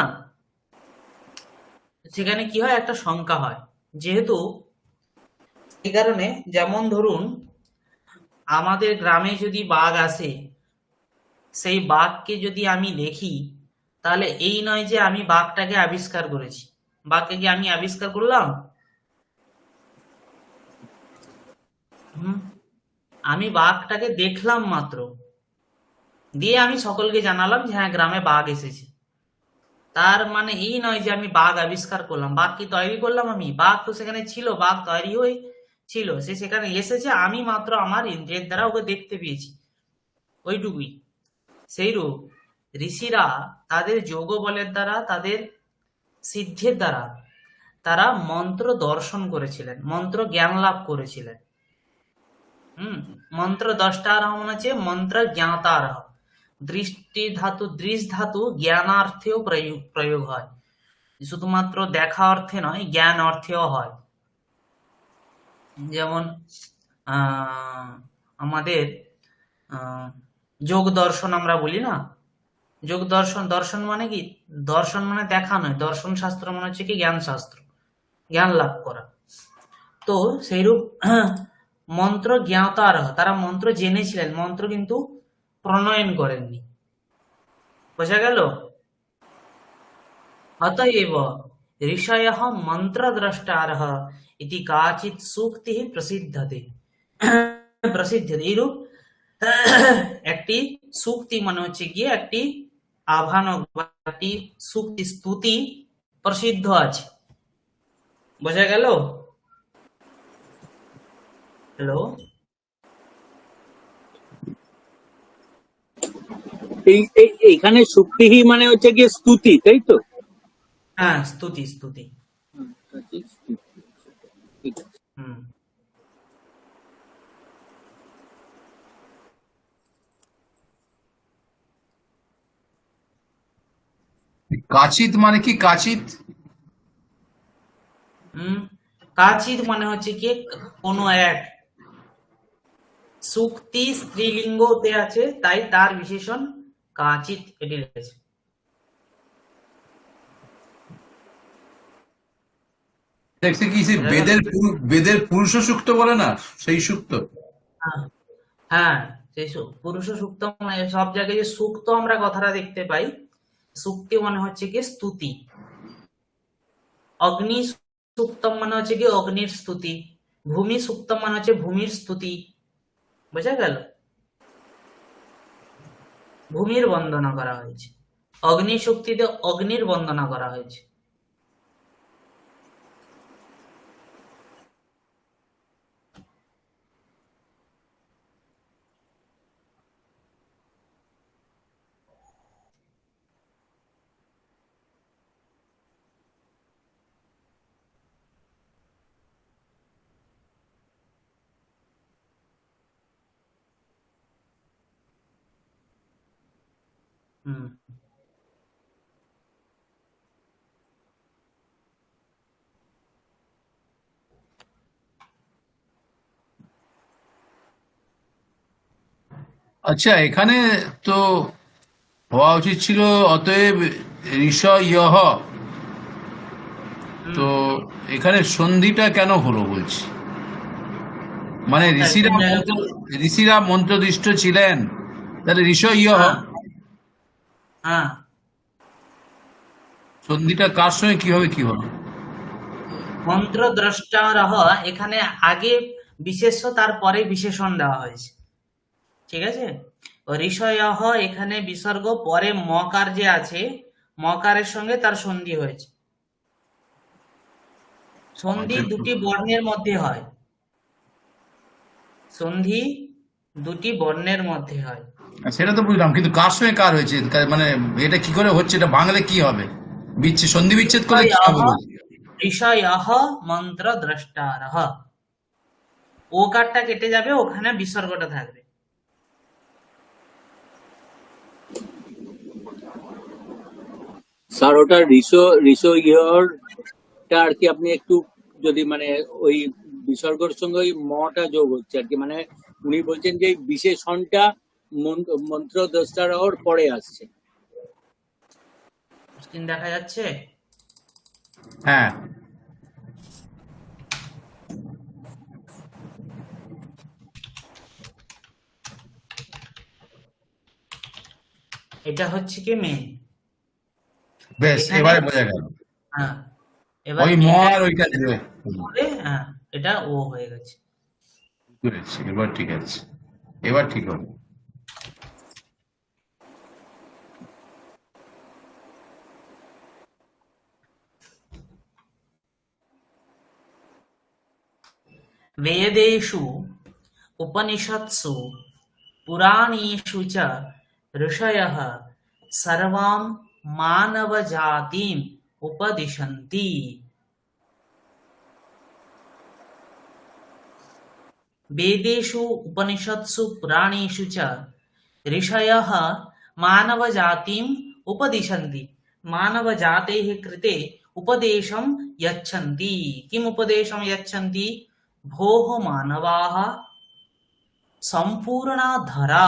সেখানে কি হয়, একটা শঙ্কা হয়। যেহেতু এই কারণে, যেমন ধরুন আমাদের গ্রামে যদি বাঘ আসে, সেই বাঘকে যদি আমি দেখি, তাহলে এই নয় যে আমি বাঘটাকে আবিষ্কার করেছি। বাঘকে কি আমি আবিষ্কার করলাম? আমি বাঘটাকে দেখলাম মাত্র, দিয়ে আমি সকলকে জানালাম যে হ্যাঁ গ্রামে বাঘ এসেছে। তার মানে এই নয় যে আমি বাঘ আবিষ্কার করলাম। বাঘ কি তৈরি করলাম আমি? বাঘ তো সেখানে ছিল, বাঘ তৈরি হয়ে ছিল, সে সেখানে এসেছে, আমি মাত্র আমার ইন্দ্রিয়ের দ্বারা ওকে দেখতে পেয়েছি, ওইটুকুই। সেইরূপ ঋষিরা তাদের যোগ বলের দ্বারা, তাদের সিদ্ধির দ্বারা তারা মন্ত্র দর্শন করেছিলেন, মন্ত্র জ্ঞান লাভ করেছিলেন। মন্ত্র দ্রষ্টারহ মানে হচ্ছে মন্ত্র জ্ঞাতারহ। দৃষ্টি ধাতু, দৃশ ধাতু জ্ঞানার্থেও প্রয়োগ হয়, শুধুমাত্র দেখা অর্থে নয়, জ্ঞান অর্থেও হয়। যেমন আমাদের যোগ দর্শন আমরা বলি না, যোগ দর্শন, দর্শন মানে কি? দর্শন মানে দেখা নয়, দর্শন শাস্ত্র মানে হচ্ছে কি জ্ঞান শাস্ত্র, জ্ঞান লাভ করা। তো সেইরূপ মন্ত্র জ্ঞাতার, তারা মন্ত্র জেনেছিলেন, মন্ত্র কিন্তু প্রণয়ন করেননি, বোঝা গেল? অতএব ঋষয়ঃ মন্ত্রদ্রষ্টারঃ ইতি কাচিৎ সূক্তি প্রসিদ্ধতে। এইরূপ একটি সূক্তি মানে হচ্ছে গিয়ে একটি আভানক বা একটি সূক্তি, স্তুতি প্রসিদ্ধ আছে, বোঝা গেল? হ্যালো, এইখানে সুক্তিহি মানে হচ্ছে গিয়ে স্তুতি, তাই তো? হ্যাঁ, স্তুতি, স্তুতি। কাচিত মানে কি? কাচিত কাচিৎ মানে হচ্ছে কি কোনো এক। সুক্তি স্ত্রীলিঙ্গতে আছে, তাই তার বিশেষণ কাচিৎ এটি লিখেছে। দেখতে কি সে বেদের পুরুষ সূক্ত বলে না, সেই সূক্ত? হ্যাঁ, সেই পুরুষ সূক্ত, মানে সব জায়গায় যে সূক্ত আমরা কথাটা দেখতে পাই, সূক্তি মানে হচ্ছে কি স্তুতি। অগ্নি সূক্তম মানে হচ্ছে কি অগ্নির স্তুতি, ভূমি সূক্তম মানে হচ্ছে ভূমির স্তুতি, বোঝা গেল? ভূমির বন্দনা করা হয়েছে, অগ্নি শক্তিতে অগ্নির বন্দনা করা হয়েছে। আচ্ছা, এখানে তো হওয়া উচিত ছিল অতএব ঋষয়ঃ, তো এখানে সন্ধিটা কেন হলো বলছি? মানে কোন জায়গায়? ঋষিরা মন্ত্রদৃষ্ট ছিলেন, তাহলে ঋষ ইহ হ্যাঁ হ্যাঁ, সন্ধিটা কার সঙ্গে কিভাবে কি হলো? মন্ত্র দ্রষ্টারহ এখানে আগে বিশেষ্য, তারপরে বিশেষণ দেওয়া হয়েছে, ঠিক আছে। ও ঋষয়ঃ এখানে বিসর্গ, পরে মকার যে আছে, মকারের সঙ্গে তার সন্ধি হয়েছে। সন্ধি দুটি বর্ণের মধ্যে হয়, সন্ধি দুটি বর্ণের মধ্যে হয়। সেটা তো বুঝলাম, কিন্তু কার সঙ্গে কার হয়েছে, মানে এটা কি করে হচ্ছে, এটা বাংলায় কি হবে? সন্ধি বিচ্ছেদ করলে কি হবে বলছি? ঋষয়ঃ মন্ত্র দ্রষ্টারহ, ওকারটা কেটে যাবে, ওখানে বিসর্গটা থাকবে। স্যার ওটা ঋষ ইহরটা আর কি আপনি একটু যদি মানে ওই বিসর্গের সঙ্গে ওই মটা যোগ হচ্ছে আর কি, মানে উনি বলছেন যে এই বিশেষণটা মন্ত্র দ্রষ্টারহর পরে আসছে। স্ক্রিন দেখা যাচ্ছে? হ্যাঁ, এটা হচ্ছে কি মেন। বেশ, এখানে এবারে বোঝা গেল। হ্যাঁ, এবার ওই ম এটা আর ওইটা দিয়ে হবে, হ্যাঁ এটা ও হয়ে গেছে। বুঝেছি, এবার ঠিক আছে, এবার ঠিক হবে। वेदेषु उपनिषत्सु पुराणेषु च ऋषयः सर्वां मानवजातिम् उपदिशन्ति। वेदेषु उपनिषत्सु पुराणेषु च ऋषयः मानवजातिम् उपदिशन्ति। मानवजातेः कृते उपदेशं यच्छन्ति। किम् उपदेशं यच्छन्ति? भोः मानवाः, संपूर्णा धरा,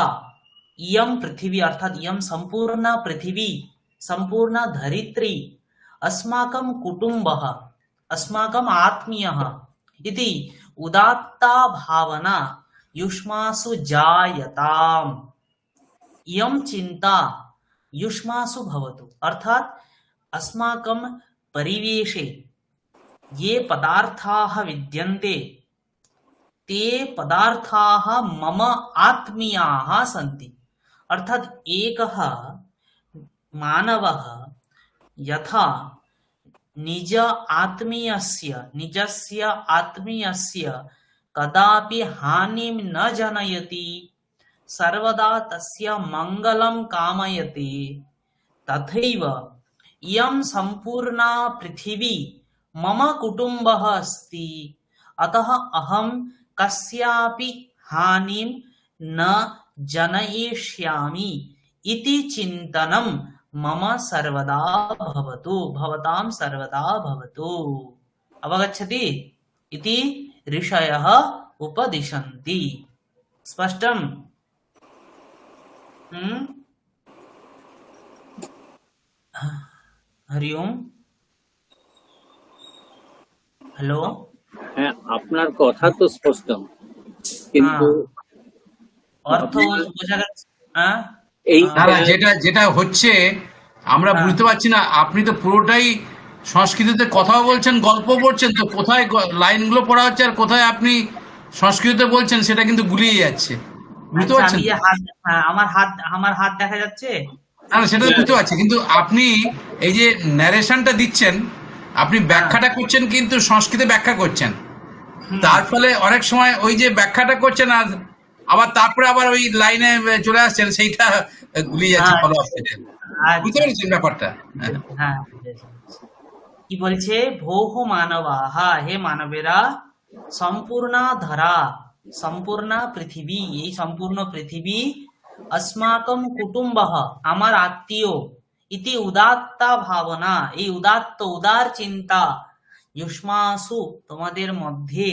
इयं पृथिवी अर्थात इयं संपूर्णा पृथिवी, संपूर्णा धरित्री अस्माकं कुटुम्बः, अस्माकम् आत्मीयः इति उदात्ता भावना युष्मासु जायताम्। इयं चिंता युष्मासु भवतु, अर्थात अस्माकं परिवेशे ये पदार्थाः विद्यन्ते ते पदार्थाः मम आत्मीयाः सन्ति। अर्थात एकः मानवः यथा निजस्य आत्मीयस्य कदापि हानिं न जनयति, सर्वदा तस्य मङ्गलं कामयति, तथैव इयं सम्पूर्णा पृथिवी मम कुटुम्बः अस्ति, अतः अहं कस्यापि हानिं न जनयिष्यामि इति चिन्तनं मम सर्वदा भवतु, भवतां सर्वदा भवतु। अवगच्छति? इति ऋषयः उपदिशन्ति। स्पष्टम्? हरि ओम। হ্যালো। হ্যাঁ, আপনার কথা তো স্পষ্ট, কিন্তু অর্থ বোঝা যাচ্ছে। হ্যাঁ, এই না না, যেটা হচ্ছে আমরা বুঝতে পারছি না। আপনি তো পুরোটাই সংস্কৃতিতে কথাও বলছেন, গল্প পড়ছেন, তো কোথায় লাইনগুলো পড়া হচ্ছে আর কোথায় আপনি সংস্কৃতিতে বলছেন সেটা কিন্তু গুলিয়ে যাচ্ছে, বুঝতে আচ্ছা, পারছেন? আমি যে আমার হাত দেখা যাচ্ছে। না না, সেটা তো বুঝতে পারছি, কিন্তু আপনি এই যে ন্যারেশনটা দিচ্ছেন, আপনি ব্যাখ্যাটা করছেন কিন্তু সংস্কৃতে ব্যাখ্যা করছেন, তার ফলে অনেক সময় ওই যে ব্যাখ্যাটা করছেন আর আবার তারপরে আবার ওই লাইনে চলে আসছেন, সেইটা গুলিয়ে যাচ্ছে ফলো আপ থেকে। বুঝতে পেরেছেন ব্যাপারটা? হ্যাঁ, কি বলছে? ভোহ মানবাহ, হে মানবেরা, সম্পূর্ণা ধরা, সম্পূর্ণ পৃথিবী, এই সম্পূর্ণ পৃথিবী, अस्माकं कुटुम्बः, আমার আত্মীয়, ইতি উদাত্তা ভাবনা, এই উদাত্ত উদার চিন্তা, युष्मासु তোমাদের মধ্যে,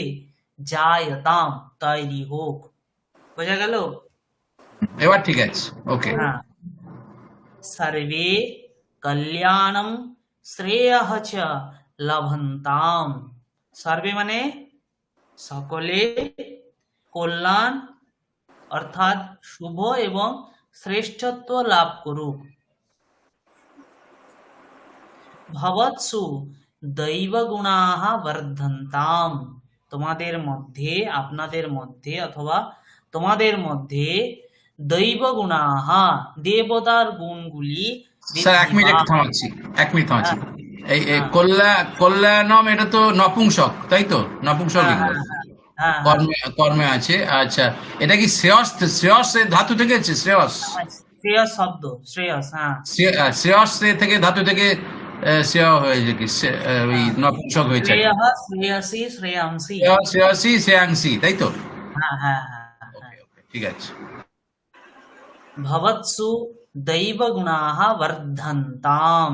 জায়তাম তৈরি হোক। বোঝা গেল? এবার ঠিক আছে, ওকে। হ্যাঁ, सर्वे कल्याणं श्रेयः च लभन्ताम। सर्वे মানে সকলে, কল্যাণ অর্থাৎ শুভ এবং শ্রেষ্ঠত্ব লাভ করুক। ভবৎসু দৈবগুণাঃ বর্ধন্তাম, তোমাদের মধ্যে, আপনাদের মধ্যে অথবা তোমাদের মধ্যে দৈবগুণাঃ, দেবতার গুণগুলি স্যার এক মিনিট একটু থামাচ্ছি। এই কল্যাণম, এটা তো নপুংসক, তাই তো? নপুংসক লিঙ্গ, হ্যাঁ, কর্মে আছে। আচ্ছা, এটা কি শ্রেয়স এর ধাতু থেকে আছে? শ্রেয়স, শ্রেয়স শব্দ, শ্রেয়স, হ্যাঁ, শ্রেয়স থেকে ধাতু থেকে শ্রেয় হয়েছে কি? ওই নপুংসক হয়েছে। শ্রেয়ঃ, শ্রেয়সী, শ্রেয়াংসি, শ্রেয়সী শ্রেয়াংসী, তাই তো? হ্যাঁ হ্যাঁ হ্যাঁ হ্যাঁ। ওকে, ঠিক আছে। ভবৎসু দৈবগুণাঃ বর্ধন্তাম,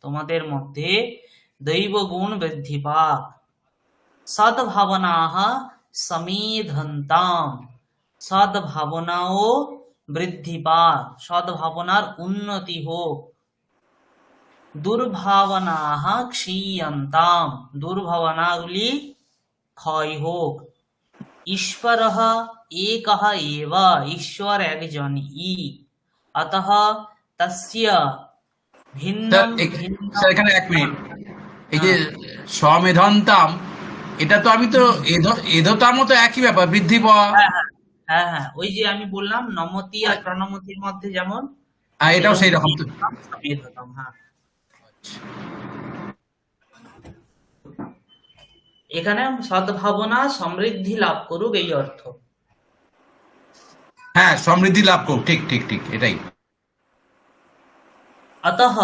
তোমাদের মধ্যে দৈবগুণ বৃদ্ধি পাক। সদ্ভাবনাঃ সমেধন্তাম, সদ্ভাবনাও বৃদ্ধি পাক, সদ্ভাবনার উন্নতি হোক। দুর্ভাবনাঃ ক্ষীয়ন্তাম, দুর্ভাবনাগুলি ক্ষয় হোক। ঈশ্বরঃ একঃ এব, ঈশ্বর একজনই। অতঃ তস্য ভিন্নম ভিন্নম, স্যার এখানে এক মিনিট, এই যে সমেধন্তাম, এটা তো আমি তো এধতার মতো একই ব্যাপার, বৃদ্ধি পাওয়া। হ্যাঁ হ্যাঁ হ্যাঁ হ্যাঁ, ওই যে আমি বললাম নমতি আর প্রণমতির মধ্যে যেমন, এটাও সেই রকম তো। সমেধতাম, হ্যাঁ। এখানে সদ্ভাবনা সমৃদ্ধি লাভ করুক, এই অর্থ। হ্যাঁ, সমৃদ্ধি লাভ করুক, ঠিক ঠিক ঠিক, এটাই। অতঃ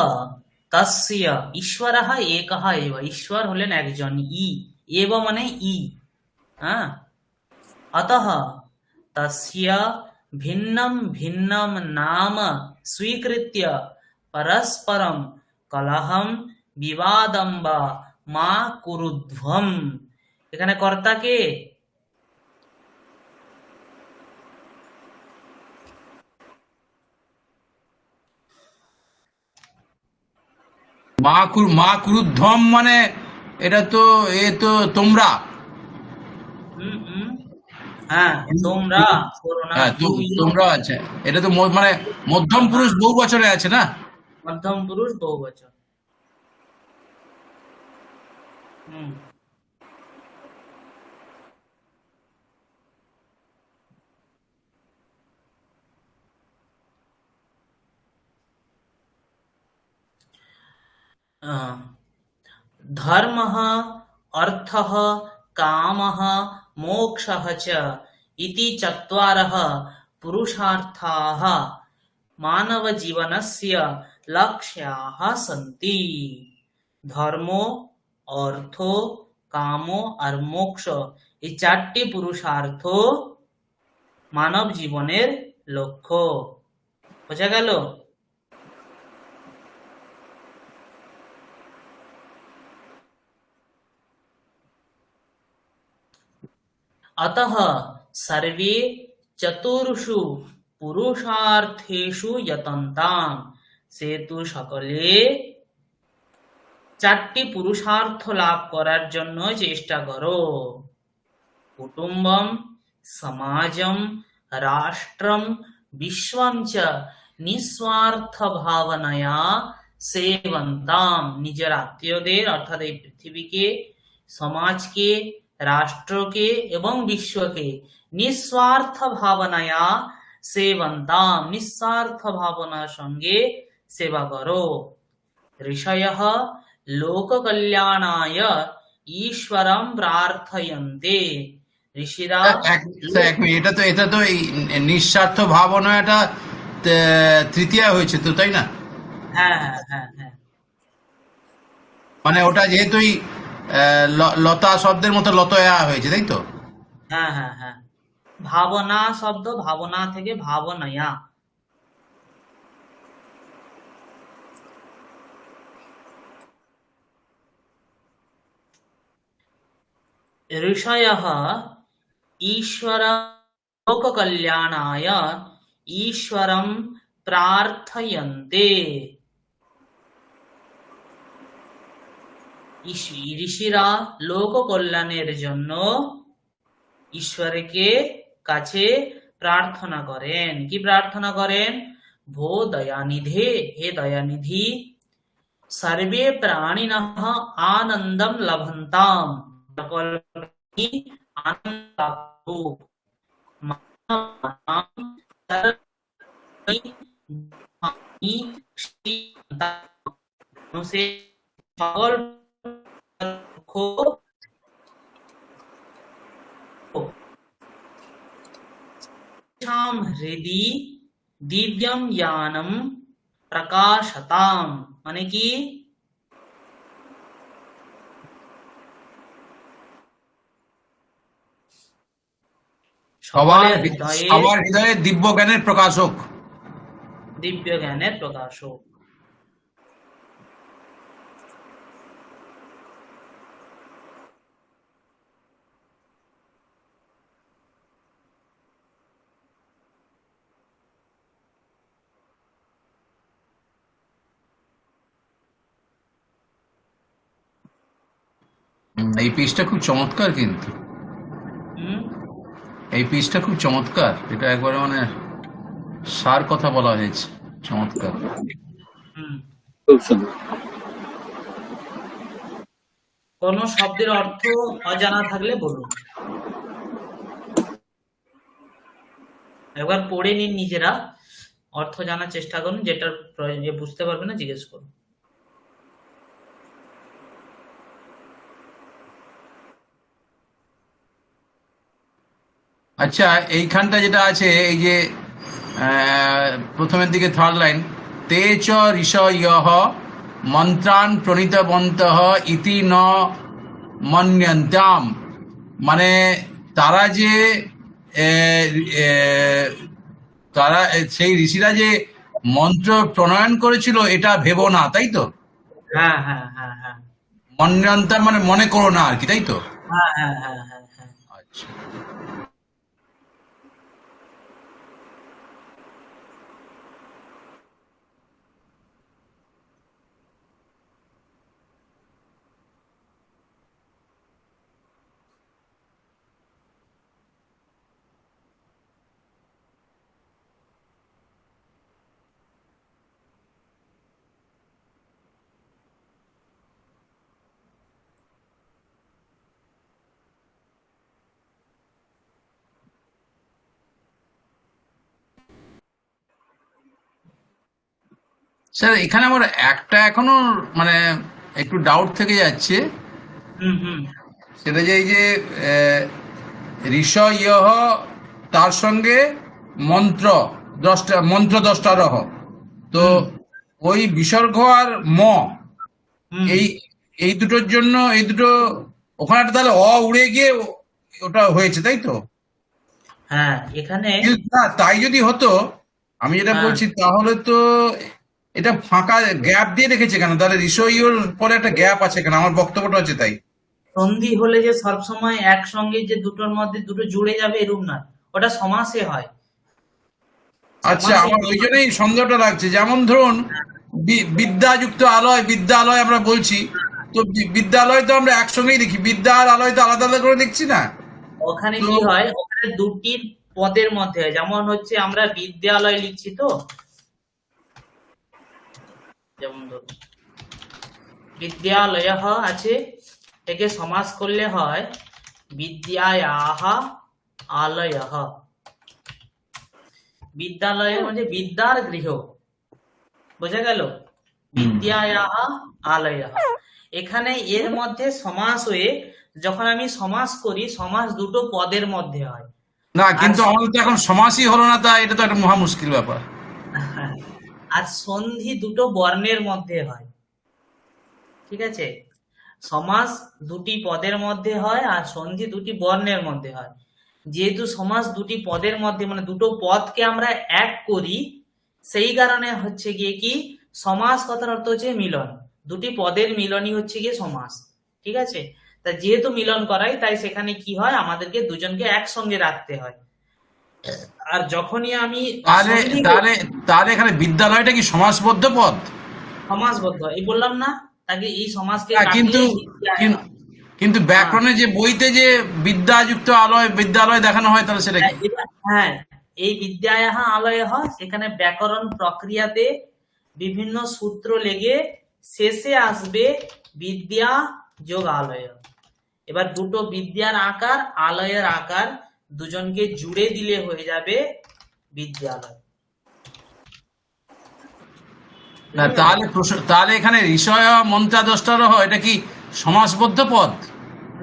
তস্য, ঈশ্বরঃ একঃ এব, ঈশ্বর হলেন একজন, এব মানে হ্যাঁ। অতঃ তস্য ভিন্নম ভিন্নম নাম স্বীকৃত্য পরস্পরম কলহম বিবাদম বা মা কুরুধ্বম। এখানে কর্তা কে? মা কুরুধ্বম মানে এটা তো তোমরা। হুম, হ্যাঁ, তোমরা করো না, হ্যাঁ, তোমরা আছে, এটা তো মানে মধ্যম পুরুষ বহু বছরে আছে না? মধ্যম পুরুষ বহুবচন। হুম। धर्मः अर्थः कामः मोक्षः च इति चत्वारः पुरुषार्थाः मानवजीवनस्य लक्ष्याः सन्ति। धर्मो, अर्थो, कामो और मोक्ष, এই চারটি পুরুষার্থ মানব জীবনের লক্ষ্য। বোঝা গেল? अतः सर्वे चतुर्षु पुरुषार्थेषु यतन्ताम, সেতু সকলে চারটি পুরুষার্থ লাভ করার জন্য চেষ্টা করো। কুটুম্বম, সমাজম, রাষ্ট্রম, বিশ্বম চ নিঃস্বার্থ ভাবনায়া সেবন্তাম, নিজের আত্মীয়দের অর্থাৎ এই পৃথিবীকে, সমাজকে, রাষ্ট্রকে এবং বিশ্বকে নিঃস্বার্থ ভাবনায়া সেবন্তাম, নিঃস্বার্থ ভাবনার সঙ্গে সেবা করো। ঋষয়ঃ লোক কল্যাণায় ঈশ্বরম প্রার্থয়ন্তে, ঋষিরা এক মিনিট, এটা তো এই নিঃস্বার্থ ভাবনাটা তৃতীয়া হয়েছে তো, তাই না? হ্যাঁ হ্যাঁ হ্যাঁ হ্যাঁ, মানে ওটা যেহেতু লতা শব্দের মতো লতয়া হয়েছে, তাই তো? হ্যাঁ হ্যাঁ হ্যাঁ, ভাবনা শব্দ, ভাবনা থেকে ভাবনায়া। ऋषयः ईश्वर लोककल्याणाय ईश्वरं प्रार्थयन्ते, ঋষিরা লোক কল্যাণের জন্য ঈশ্বরকে কাছে প্রার্থনা করেন। কি প্রার্থনা করেন? ভো দয়ানিধে, হে দয়ানিধি, সর্বে প্রাণিনঃ আনন্দম লভন্তাম, সকল প্রাণী আনন্দ লাভ করুক। মানবানাং সর্বে দুঃখানি ক্ষীয়ন্তাম, মানুষের সকল দুঃখ तेषां हृदि दिव्यम ज्ञानम प्रकाशताम, মানে কি? সবার সকলের হৃদয়ে সবার হৃদয়ে দিব্য জ্ঞানের প্রকাশক। দিব্য জ্ঞানের প্রকাশক। এই পিসটা খুব চমৎকার, কিন্তু হুম, এই পিসটা খুব চমৎকার। এটা একবারে মানে সার কথা বলা হয়েছে, চমৎকার। হুম। খুব সুন্দর। কোন শব্দের অর্থ অজানা থাকলে বলুন, একবার পড়ে নিন নিজেরা, অর্থ জানার চেষ্টা করুন, যেটা বুঝতে পারবে না জিজ্ঞেস করুন। আচ্ছা, এইখানটা যেটা আছে, এই যে প্রথমের দিকে থার্ড লাইন, তে চ ঋষয়ঃ মন্ত্রান প্রণীতবন্তঃ ইতি ন মন্যন্তাম, মানে তারা যে তারা সেই ঋষিরা যে মন্ত্র প্রণয়ন করেছিল এটা ভেবো না, তাই তো? হ্যাঁ হ্যাঁ হ্যাঁ হ্যাঁ মন্যন্তাম মানে মনে করো না আর কি, তাই তো? হ্যাঁ হ্যাঁ হ্যাঁ হ্যাঁ হ্যাঁ। আচ্ছা, স্যার এখানে আমার একটা এখনো মানে একটু ডাউট থেকে যাচ্ছে, হুম হুম সেটা যে এই যে ঋষয়ঃ তার সঙ্গে মন্ত্র দশটারহ, তো ওই বিসর্গ আর ম, হুম। এই এই দুটোর জন্য এই দুটো ওখানে একটা তাহলে উড়ে গিয়ে ওটা হয়েছে, তাই তো? হ্যাঁ, এখানে কিন্তু না, তাই যদি হতো, আমি যেটা হ্যাঁ। বলছি, তাহলে তো এটা ফাঁকা গ্যাপ দিয়ে রেখেছে কেন? তাহলে ঋষয়র পরে একটা গ্যাপ আছে কেন? আমার বক্তব্যটা হচ্ছে তাই। সন্ধি হলে যে সবসময় একসঙ্গে যে দুটোর মধ্যে দুটো জুড়ে যাবে এরকম না, ওটা সমাসে হয়। আচ্ছা, সমাসে আমার ওই জন্যই সন্দেহটা লাগছে। যেমন ধরুন বিদ্যাযুক্ত আলয়, বিদ্যালয় আমরা বলছি, তো বিদ্যালয় তো আমরা একসঙ্গেই দেখি, বিদ্যা আর আলয় তো আলাদা আলাদা করে দেখছি না। ওখানে তো কি হয়, ওখানে দুটির পদের মধ্যে হয়। যেমন হচ্ছে আমরা বিদ্যালয় লিখছি, তো যেমন ধরুন বিদ্যালয় আছে, একে সমাস করলে হয় বিদ্যায়াহ আলয়ঃ। বিদ্যালয় মানে বিদ্যার গৃহ, বোঝা গেল? বিদ্যায়াহ আলয়ঃ। এখানে এর মধ্যে সমাস হয়ে যখন আমি সমাস করি, সমাস দুটো পদের মধ্যে হয়। না, কিন্তু আমাদের তো এখন সমাসই হলো না, তা এটা তো একটা মহা মুশকিল ব্যাপার। আর সন্ধি দুটো বর্ণের মধ্যে হয়, ঠিক আছে? সমাস দুটি পদের মধ্যে হয় আর সন্ধি দুটি বর্ণের মধ্যে হয়। যেহেতু সমাস দুটি পদের মধ্যে মানে দুটো পদকে আমরা এক করি, সেই কারণে হচ্ছে গিয়ে কি সমাস কথার অর্থ হচ্ছে মিলন, দুটি পদের মিলনই হচ্ছে গিয়ে সমাস, ঠিক আছে? তা যেহেতু মিলন করাই, তাই সেখানে কি হয়, আমাদেরকে দুজনকে একসঙ্গে রাখতে হয়। আর যখনই আমি তাহলে সন্ধি তাহলে তাহলে এখানে বিদ্যালয়টা কি সমাসবদ্ধ পদ? সমাসবদ্ধ, এই বললাম না, তাকে এই সমাজকে কিন্তু কিন্তু ব্যাকরণে যে বইতে যে বিদ্যাযুক্ত আলয় বিদ্যালয় দেখানো হয় তাহলে সেটা কি? হ্যাঁ, এই বিদ্যায়াহ আলয়ঃ, সেখানে ব্যাকরণ প্রক্রিয়াতে বিভিন্ন সূত্র লেগে শেষে আসবে বিদ্যা যোগ আলয়। এবার দুটো বিদ্যার আকার আলয়ের আকার দুজনকে জুড়ে দিলে হয়ে যাবে বিদ্যালয়। না তাহলে এখানে ঋষয় মন্ত্রাদষ্টারহ এটা কি সমাসবদ্ধ পদ?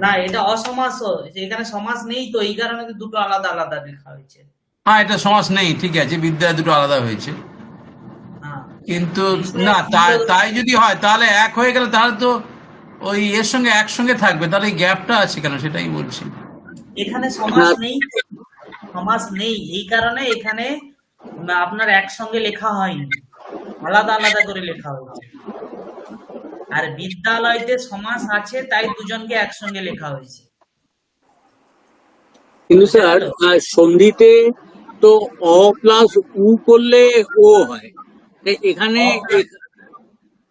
না, এটা অসমাস। এখানে সমাস নেই, তো এই কারণে তো দুটো আলাদা আলাদা লেখা হয়েছে। হ্যাঁ, এটা সমাস নেই, ঠিক আছে, বিদ্যা দুটো আলাদা হয়েছে। হ্যাঁ, কিন্তু ঋষয় না, মন্ত্র- তাই যদি হয় তাহলে এক হয়ে গেলে তাহলে তো ওই এর সঙ্গে একসঙ্গে থাকবে, তাহলে এই গ্যাপটা আছে কেন সেটাই বলছি। এখানে সমাস নেই, সমাস নেই এই কারণে এখানে আপনার একসঙ্গে লেখা হয়নি, আলাদা আলাদা করে লেখা হয়েছে। আর বিদ্যালয়তে সমাস আছে, তাই দুজনকে একসঙ্গে লেখা হয়েছে। কিন্তু স্যার সন্ধিতে তো অ প্লাস উ করলে ও হয়, তাই এখানে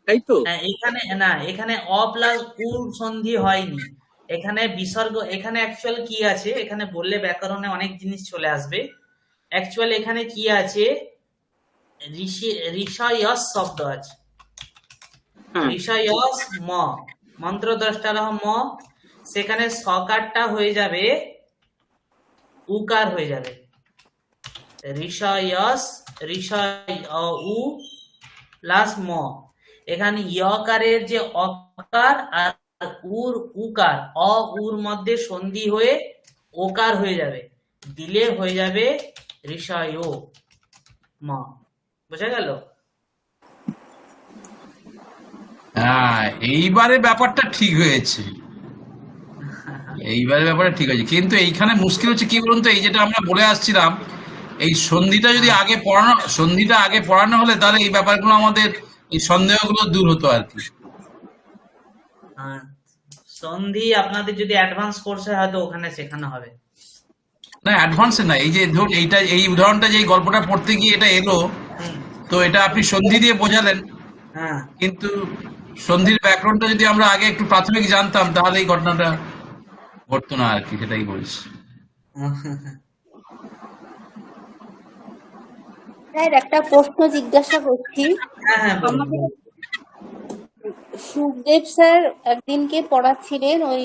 তাই তো? হ্যাঁ, এখানে না, এখানে অ প্লাস উ সন্ধি হয়নি, এখানে বিসর্গ। এখানে অ্যাকচুয়াল কি আছে, এখানে বললে ব্যাকরণে অনেক জিনিস চলে আসবে। অ্যাকচুয়াল এখানে কি আছে, ঋষয়স শব্দ আছে, হ্যাঁ, ঋষয়স ম, মন্ত্র দশটার ম, সেখানে সকারটা হয়ে যাবে উকার হয়ে যাবে। ঋষয়স ঋষয় উ প্লাস ম, এখানে ইয়কারের যে অকার আর উর উকার, অ উর মধ্যে সন্ধি হয়ে ওকার হয়ে যাবে, দিলে হয়ে যাবে ঋষয় ম। বোঝা গেল? হ্যাঁ, এইবারে ব্যাপারটা ঠিক হয়েছে, এইবারে ব্যাপারটা ঠিক হয়েছে। কিন্তু এইখানে মুশকিল হচ্ছে কি বলুন তো, এই যেটা আমরা বলে আসছিলাম, এই সন্ধিটা আগে পড়ানো হলে তাহলে এই ব্যাপারগুলো আমাদের এই সন্দেহগুলো দূর হতো আর কি। আর সন্ধি আপনাদের যদি অ্যাডভান্স কোর্সে হয়তো ওখানে শেখানো হবে। না, অ্যাডভান্সে না, এই যে ধরুন এই উদাহরণটা যে এই গল্পটা পড়তে গিয়ে এটা এলো, হুম, তো এটা আপনি সন্ধি দিয়ে বোঝালেন, হ্যাঁ। কিন্তু সন্ধির ব্যাকরণটা যদি আমরা আগে একটু প্রাথমিক জানতাম তাহলে এই ঘটনাটা ঘটতো না আর কি, সেটাই বলছি। স্যার একটা প্রশ্ন জিজ্ঞাসা করছি। হ্যাঁ, হ্যাঁ, বলুন। আমাদের সুখদেব স্যার একদিনকে পড়াচ্ছিলেন ওই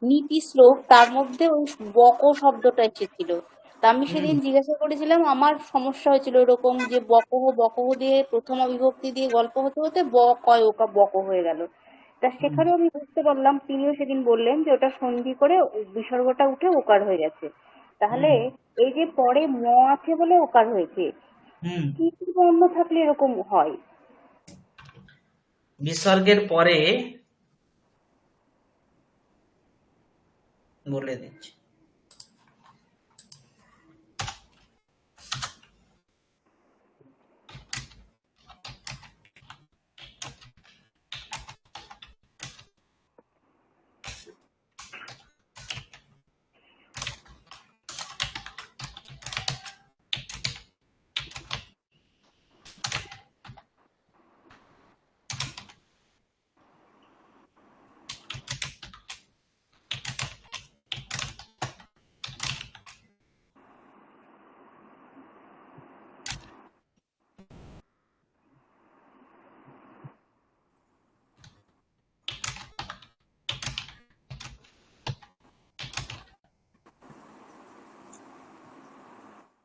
নীতি শ্লোক, তার মধ্যে ওই বক শব্দটা এসেছিল। তা আমি সেদিন জিজ্ঞাসা করেছিলাম, আমার সমস্যা হয়েছিল এরকম যে বকহ বকহ দিয়ে প্রথমা বিভক্তি দিয়ে গল্প হতে হতে ব কয় ওকা বক হয়ে গেল। তা সেখানেও আমি বুঝতে পারলাম, তিনিও সেদিন বললেন যে ওটা সন্ধি করে বিসর্গটা উঠে ওকার হয়ে গেছে। তাহলে এই যে পরে ম আছে বলে ওকার হয়েছে, হুম, কি কি বর্ণ থাকলে এরকম হয়? বিসর্গের পরে বলে দিচ্ছি।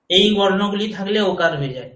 এই বর্ণগুলি থাকলে ওকার হয়ে যায়।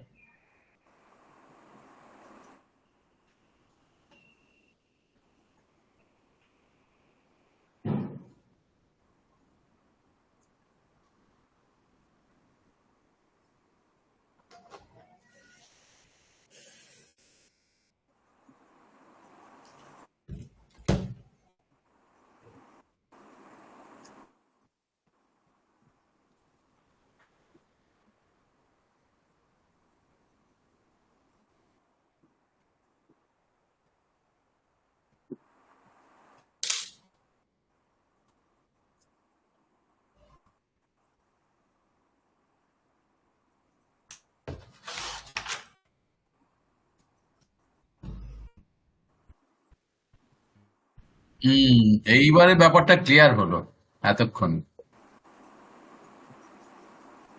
হুম, এইবারে ব্যাপারটা ক্লিয়ার হলো এতক্ষণ।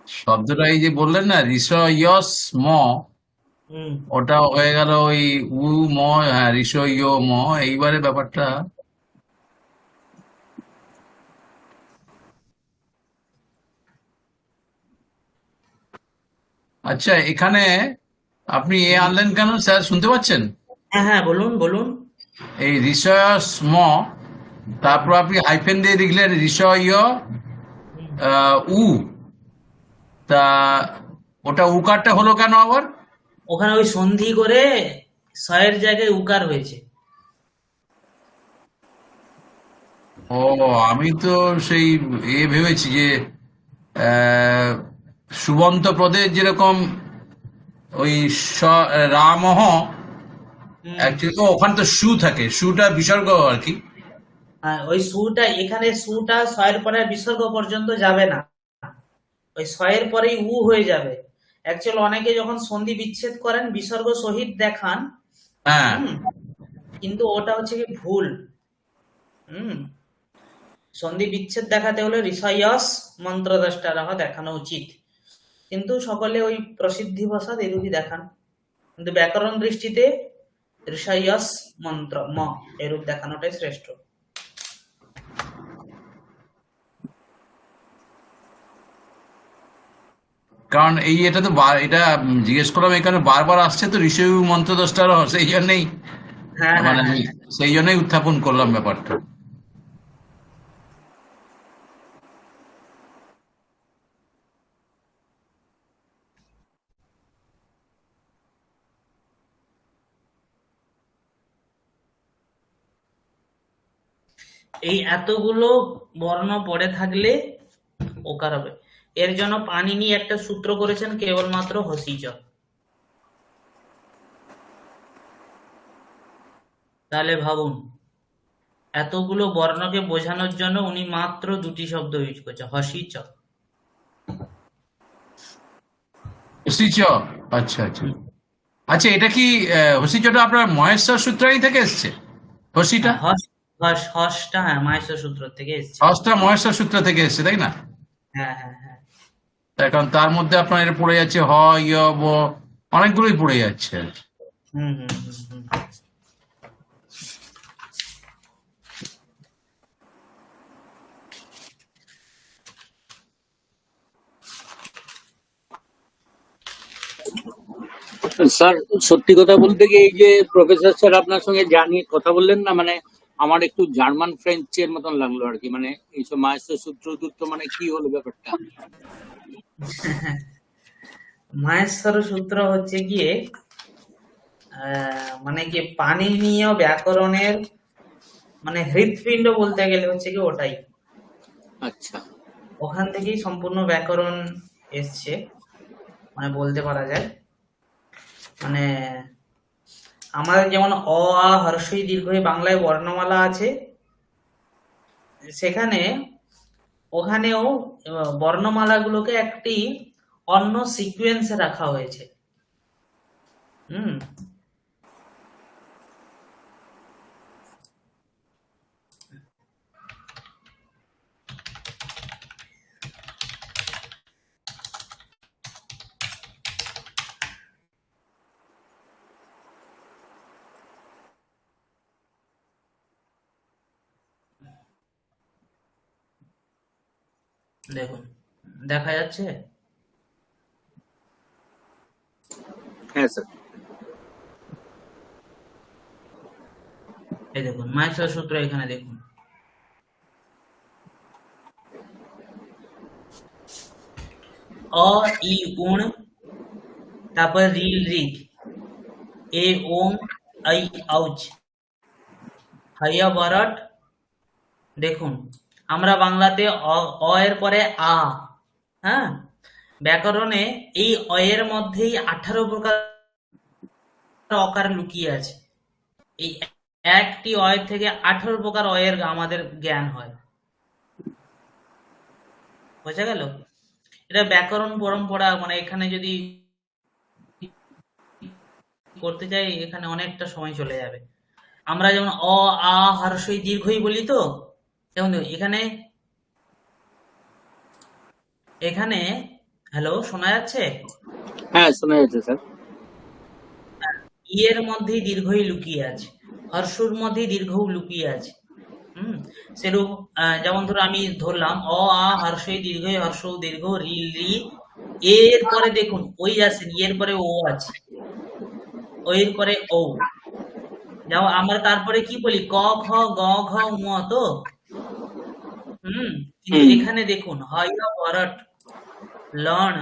শব্দটা এই যে বললেন না ঋষয়স ম, হুম। ওটা হয়ে গেল ওই উ ম, হ্যাঁ ঋষয় ম। এইবারে ব্যাপারটা আচ্ছা। এখানে আপনি এ হুম। আনলেন কেন স্যার, শুনতে পাচ্ছেন? হ্যাঁ হ্যাঁ, বলুন বলুন। এই ঋষয়স ম, তারপর আপনি হাইফেন দিয়ে লিখলেন ঋষয় হুম। উ, তা ওটা উকারটা হলো কেন আবার? ওখানে ওই সন্ধি করে সয়ের জায়গায় উকার হয়েছে। ও, আমি তো সেই ভেবেছি যে আহ, সুবন্ত প্রদেশ যেরকম ওই রামহ, হুম। অ্যাকচুয়ালি ওখানে তো সু থাকে, সুটা বিসর্গ আর কি। হ্যাঁ, ওই সুটা এখানে সুটা সয়ের পরে বিসর্গ পর্যন্ত যাবে না, ওই সয়ের পরেই উ হয়ে যাবে। অ্যাকচুয়ালি অনেকে যখন সন্ধি বিচ্ছেদ করেন বিসর্গ সহিত দেখান। হ্যাঁ, হুম। কিন্তু ওটা হচ্ছে কি ভুল। হুম। সন্ধি বিচ্ছেদ দেখাতে হলে ঋষয়স মন্ত্রদ্রষ্টারহ দেখানো উচিত, কিন্তু সকলে ওই প্রসিদ্ধি বশত এরূপই দেখান। কিন্তু ব্যাকরণ দৃষ্টিতে ঋষয়স মন্ত্র ম এরূপ দেখানোটাই শ্রেষ্ঠ। কারণ এই এটা তো এটা জিজ্ঞেস করলাম এখানে বারবার আসছে তো ঋষি মন্ত্রদ্রষ্টার, সেই জন্যই হ্যাঁ হ্যাঁ মানে হ্যাঁ। আমি সেই জন্যই উত্থাপন করলাম ব্যাপারটা। এই এতগুলো বর্ণ পড়ে থাকলে ওকার হবে। এর জন্য পাণিনি একটা সূত্র করেছেন কেবলমাত্র হসিজ। তাহলে ভাবুন, এতগুলো বর্ণকে বোঝানোর জন্য উনি মাত্র দুটি শব্দ ইউজ করছে, হসিচ। হসিচ, আচ্ছা আচ্ছা। আচ্ছা, এটা কি হসিচটা আপনার মহেশ্বর সূত্রাই থেকে এসছে? হসিটা, হ্যাঁ, হস হস হসটা হ্যাঁ মাহেশ্বর সূত্র থেকে এসছে। হসটা মহেশ্বর সূত্র থেকে এসছে তাই না? হ্যাঁ হ্যাঁ হ্যাঁ। তার কারণ তার মধ্যে আপনার এটা পড়ে যাচ্ছে হ, ইয়, ব, অনেকগুলোই পড়ে যাচ্ছে আর কি। হুম হুম হুম হুম। স্যার, সত্যি কথা বলতে কি এই যে প্রফেসর স্যার আপনার সঙ্গে জানিয়ে কথা বললেন না, মানে আমার একটু জার্মান ফ্রেঞ্চের মতন লাগলো আর কি। মানে এইসব মাহেশ্বর সূত্র টুত্র মানে কি হলো ব্যাপারটা? মাহেশ্বর সূত্র হচ্ছে গিয়ে মানে কি পাণিনীয় ব্যাকরণের মানে হৃৎপিণ্ড বলতে গেলে হচ্ছে কি ওটাই। আচ্ছা। ওখান থেকেই সম্পূর্ণ ব্যাকরণ এসছে, মানে বলতে পারা যায়। মানে আমাদের যেমন অ আ হ্রস্বই দীর্ঘই বাংলায় বর্ণমালা আছে, সেখানে ওখানেও বর্ণমালাগুলোকে একটি অন্য সিকোয়েন্সে রাখা হয়েছে। হুম। দেখুন, দেখা যাচ্ছে। হ্যাঁ স্যার। এই দেখুন মাহেশ্বর সূত্র এখানে দেখুন, অ ই উণ, তারপর রিল রিক, এ ওং আই আউচ, হাইয়া বারাট। দেখুন, আমরা বাংলাতে অ এর পরে আ, হ্যাঁ, ব্যাকরণে এই অ এর মধ্যেই 18 প্রকার অকার লুকিয়ে আছে। এই একটি অয়ের থেকে 18 প্রকার অয়ের আমাদের জ্ঞান হয়। বোঝা গেল? এটা ব্যাকরণ পরম্পরা, মানে এখানে যদি করতে যাই এখানে অনেকটা সময় চলে যাবে। আমরা যেমন অ আ হর্ষই দীর্ঘই বলি তো, যেমন দেখুন এখানে এখানে হ্যালো, শোনা যাচ্ছে? হ্যাঁ, শোনা যাচ্ছে স্যার। ই এর মধ্যেই দীর্ঘই লুকিয়ে আছে, হর্ষর মধ্যেই দীর্ঘও লুকিয়ে আছে। সেরূপ যেমন ধরো আমি ধরলাম অ আ হর্ষই দীর্ঘই হর্ষ দীর্ঘ রি রি, এর পরে দেখুন ওই আছে, এর পরে ও আছে, ও এর পরে ও। যেমন আমরা তারপরে কি বলি ক খ গ ঘ ঙ তো, কিন্তু হুম এখানে দেখুন হয় বরট লণ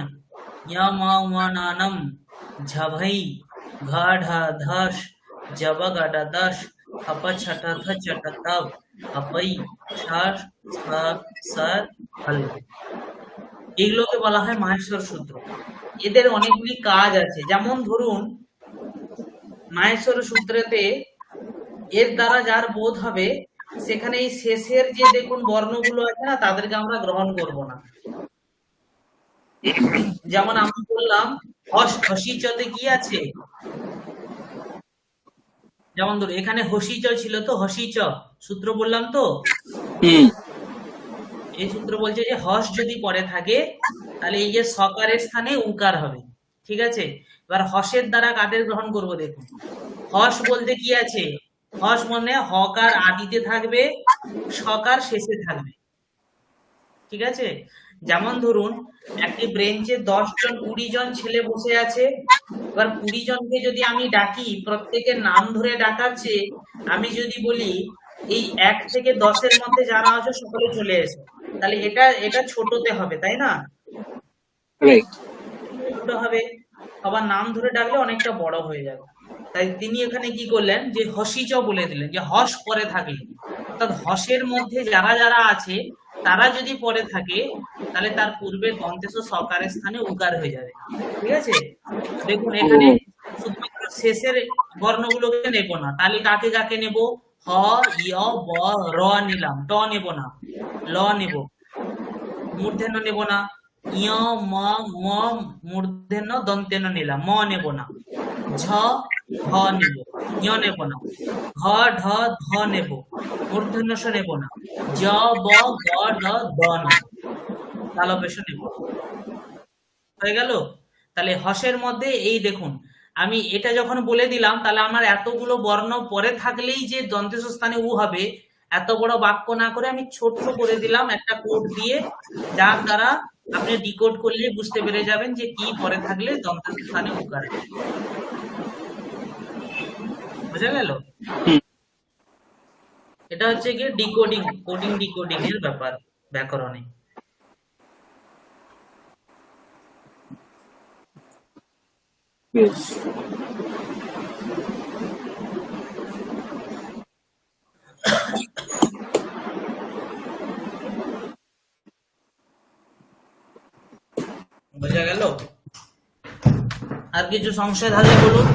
यमवननम झभई घढ धस जबगड दश खप छट थ चट तब अपई षर सर हल, এগুলোকে বলা হয় মাহেশ্বর সূত্র। এদের অনেকগুলি কাজ আছে, যেমন ধরুন মাহেশ্বর সূত্রেতে এর দ্বারা যার বোধ হবে সেখানে এই শেষের যে দেখুন বর্ণগুলো আছে না, তাদেরকে আমরা গ্রহণ করব না। যেমন আমি বললাম হসিচতে কি আছে, যেমন ধরো এখানে হসিচ ছিল তো, হসিচ সূত্র বললাম তো, হুম এই সূত্র বলছে যে হস যদি পরে থাকে তাহলে এই যে সকারের স্থানে উকার হবে। ঠিক আছে, এবার হসের দ্বারা কাদের গ্রহণ করব দেখুন, হস বলতে কি আছে, হস মানে হকার আদিতে থাকবে, সকার শেষে থাকবে। ঠিক আছে, যেমন ধরুন একটি ব্রেঞ্চে 10 জন 20 জন ছেলে বসে আছে, এবার 20 জনকে যদি আমি ডাকি, প্রত্যেকের নাম ধরে ডাকার চেয়ে আমি যদি বলি এই 1 থেকে 10 এর মধ্যে যারা আছে সকলে চলে এসো, তাহলে এটা এটা ছোটতে হবে, তাই না? রাইট। ছোট হবে, আবার নাম ধরে ডাকলে অনেকটা বড় হয়ে যাবে। তাই তিনি এখানে কি করলেন যে হসিচ বলে দিলেন, যে হস পরে থাকলে, অর্থাৎ হসের মধ্যে যারা যারা আছে তারা যদি পরে থাকে তাহলে তার পূর্বে দন্তেস সকারের স্থানে উকার হয়ে যাবে। ঠিক আছে, দেখুন এখানে শুধুমাত্র শেষের বর্ণগুলোকে নেব না, তাহলে কাকে কাকে নেব, হ ইয় ব র নিলাম, ট নেব না, ল নেব, মূর্ধন্য নেব না, ইয় ম ম মূর্ধন্য দন্তেন্য নিলাম, ম নেব না, ঝ ঢ নেব, ইয় নেব না, ঘ ঢ ধ নেব, মূর্ধন্য স নেব না, জ ব গ ড দ নেব, তালবেশ নেব। হয়ে গেল? তাহলে হসের মধ্যে এই দেখুন আমি এটা যখন বলে দিলাম, তাহলে আমার এতগুলো বর্ণ পরে থাকলেই যে দন্তেস স্থানে উ হবে, এত বড় বাক্য না করে আমি ছোট্ট করে দিলাম একটা কোড দিয়ে, যার দ্বারা আপনি ডিকোড করলে বুঝতে পেরে যাবেন যে কি পরে থাকলে দন্তেস স্থানে উকার। বুঝা গেল? এটা হচ্ছে গিয়ে ডিকোডিং, কোডিং ডিকোডিং এর ব্যাপার ব্যাকরণে। Yes. বোঝা গেল? আর কিছু সংশয় থাকলে বলুন।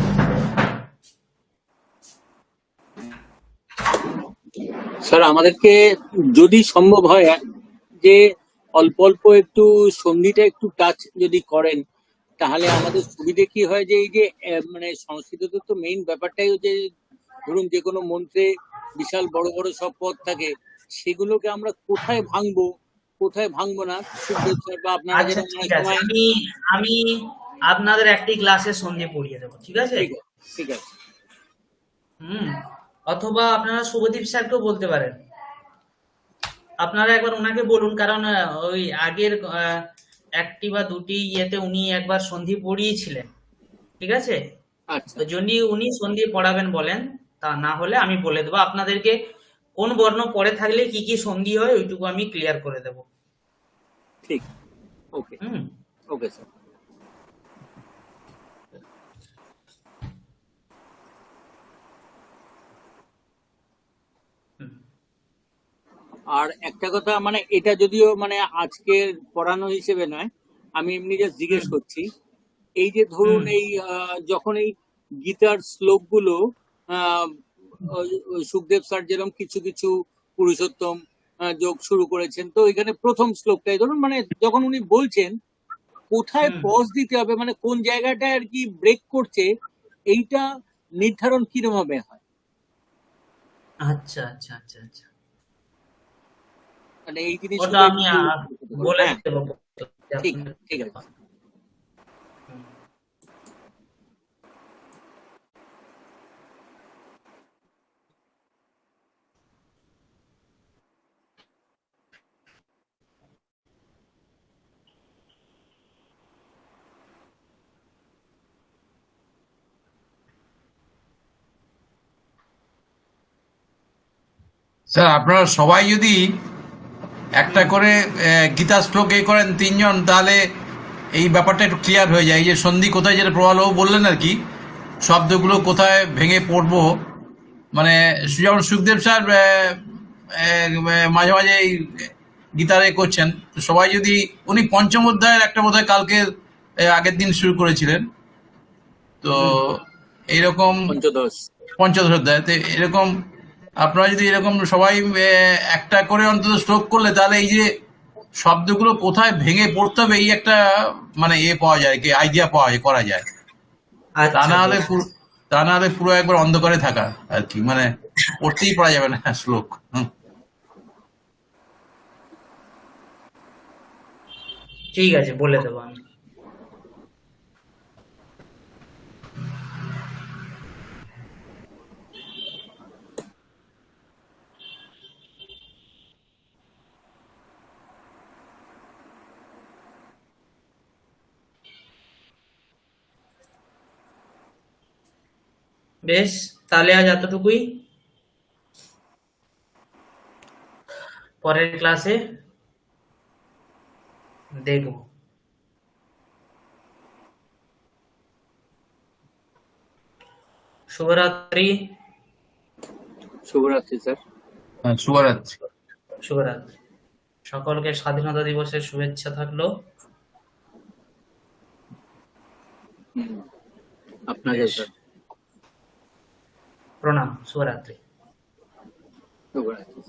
স্যার, আমাদেরকে যদি সম্ভব হয় যে অল্প অল্প একটু সন্ধিটা একটু টাচ যদি করেন, তাহলে আমাদের সুবিধে কি হয় যে এই যে মানে সংস্কৃততে তো মেইন ব্যাপারটাই হচ্ছে, ধরুন যে কোনো মন্ত্রে বিশাল বড় বড় সব পদ থাকে, সেগুলোকে আমরা কোথায় ভাঙবো কোথায় ভাঙবো না, সুখদেব স্যার বা আপনারা আচ্ছা যেরকম ঠিক আছে, আমি আপনাদের একটি ক্লাসে সন্ধে পড়িয়ে দেবো, ঠিক আছে? ঠিক আছে। অথবা আপনারা শুভদীপ স্যারকেও বলতে পারেন, আপনারা একবার ওনাকে বলুন, কারণ ওই আগের একটি বা দুটি ইয়েতে উনি একবার সন্ধি পড়িয়েছিলেন। ঠিক আছে, আচ্ছা, তো যদি উনি সন্ধি পড়াবেন বলেন, তা না হলে আমি বলে দেবো আপনাদেরকে কোন বর্ণ পরে থাকলে কি কি সন্ধি হয়, ওইটুকু আমি ক্লিয়ার করে দেবো। ঠিক, ওকে ওকে স্যার। আর একটা কথা, মানে এটা যদিও মানে আজকের পড়ানো হিসেবে নয়, আমি এমনি জাস্ট জিজ্ঞেস করছি, এই যে ধরুন এই যখন এই গীতার শ্লোকগুলো সুখদেব স্যার যেরকম কিছু কিছু পুরুষোত্তম যোগ শুরু করেছেন, তো এখানে প্রথম শ্লোকটাই ধরুন, মানে যখন উনি বলছেন কোথায় পজ দিতে হবে, মানে কোন জায়গাটা আর কি ব্রেক করছে, এইটা নির্ধারণ কিরকম ভাবে হয়? আচ্ছা আচ্ছা আচ্ছা আচ্ছা, মানে এই ওটা জিনিসগুলো আমি একটু বলে হ্যাঁ দেবো। ঠিক ঠিক আছে। হুম। স্যার আপনারা সবাই যদি একটা হুম। করে গীতা শ্লোক এ করেন তিনজন, তাহলে এই ব্যাপারটা একটু ক্লিয়ার হয়ে যায়। এই যে সন্ধি কোথায়, যেটা প্রবালবাবু বললেন আর কি, শব্দগুলো কোথায় ভেঙে পড়বো, মানে যেমন সুখদেব স্যার মাঝে মাঝে এই গীতারে করছেন, তো সবাই যদি, উনি পঞ্চম অধ্যায়ের একটা বোধহয় কালকে আগের দিন শুরু করেছিলেন, তো হুম। এইরকম পঞ্চদশ। পঞ্চদশ অধ্যায়, তো এরকম আপনারা যদি এরকম সবাই একটা করে অন্তত শ্লোক করলে, তাহলে এই যে শব্দগুলো কোথায় ভেঙে পড়তে হবে, এই একটা মানে পাওয়া যায়, কি আইডিয়া পাওয়া যায়, করা যায়। তা আচ্ছা না হলে বেশ, তা না হলে পুরো একবার অন্ধকারে থাকা আর কি, মানে পড়তেই পারা যাবে না শ্লোক। হুম। ঠিক আছে, বলে দেবো আমি। বেশ, তাহলে আজ এতটুকুই। পরের ক্লাসে দেখব। শুভরাত্রি। শুভরাত্রি স্যার। শুভরাত্রি। শুভরাত্রি। সকলকে স্বাধীনতা দিবসের শুভেচ্ছা থাকলো। আপনাকে বেশ, স্যার প্রণাম, শুভরাত্রি। শুভরাত্রি।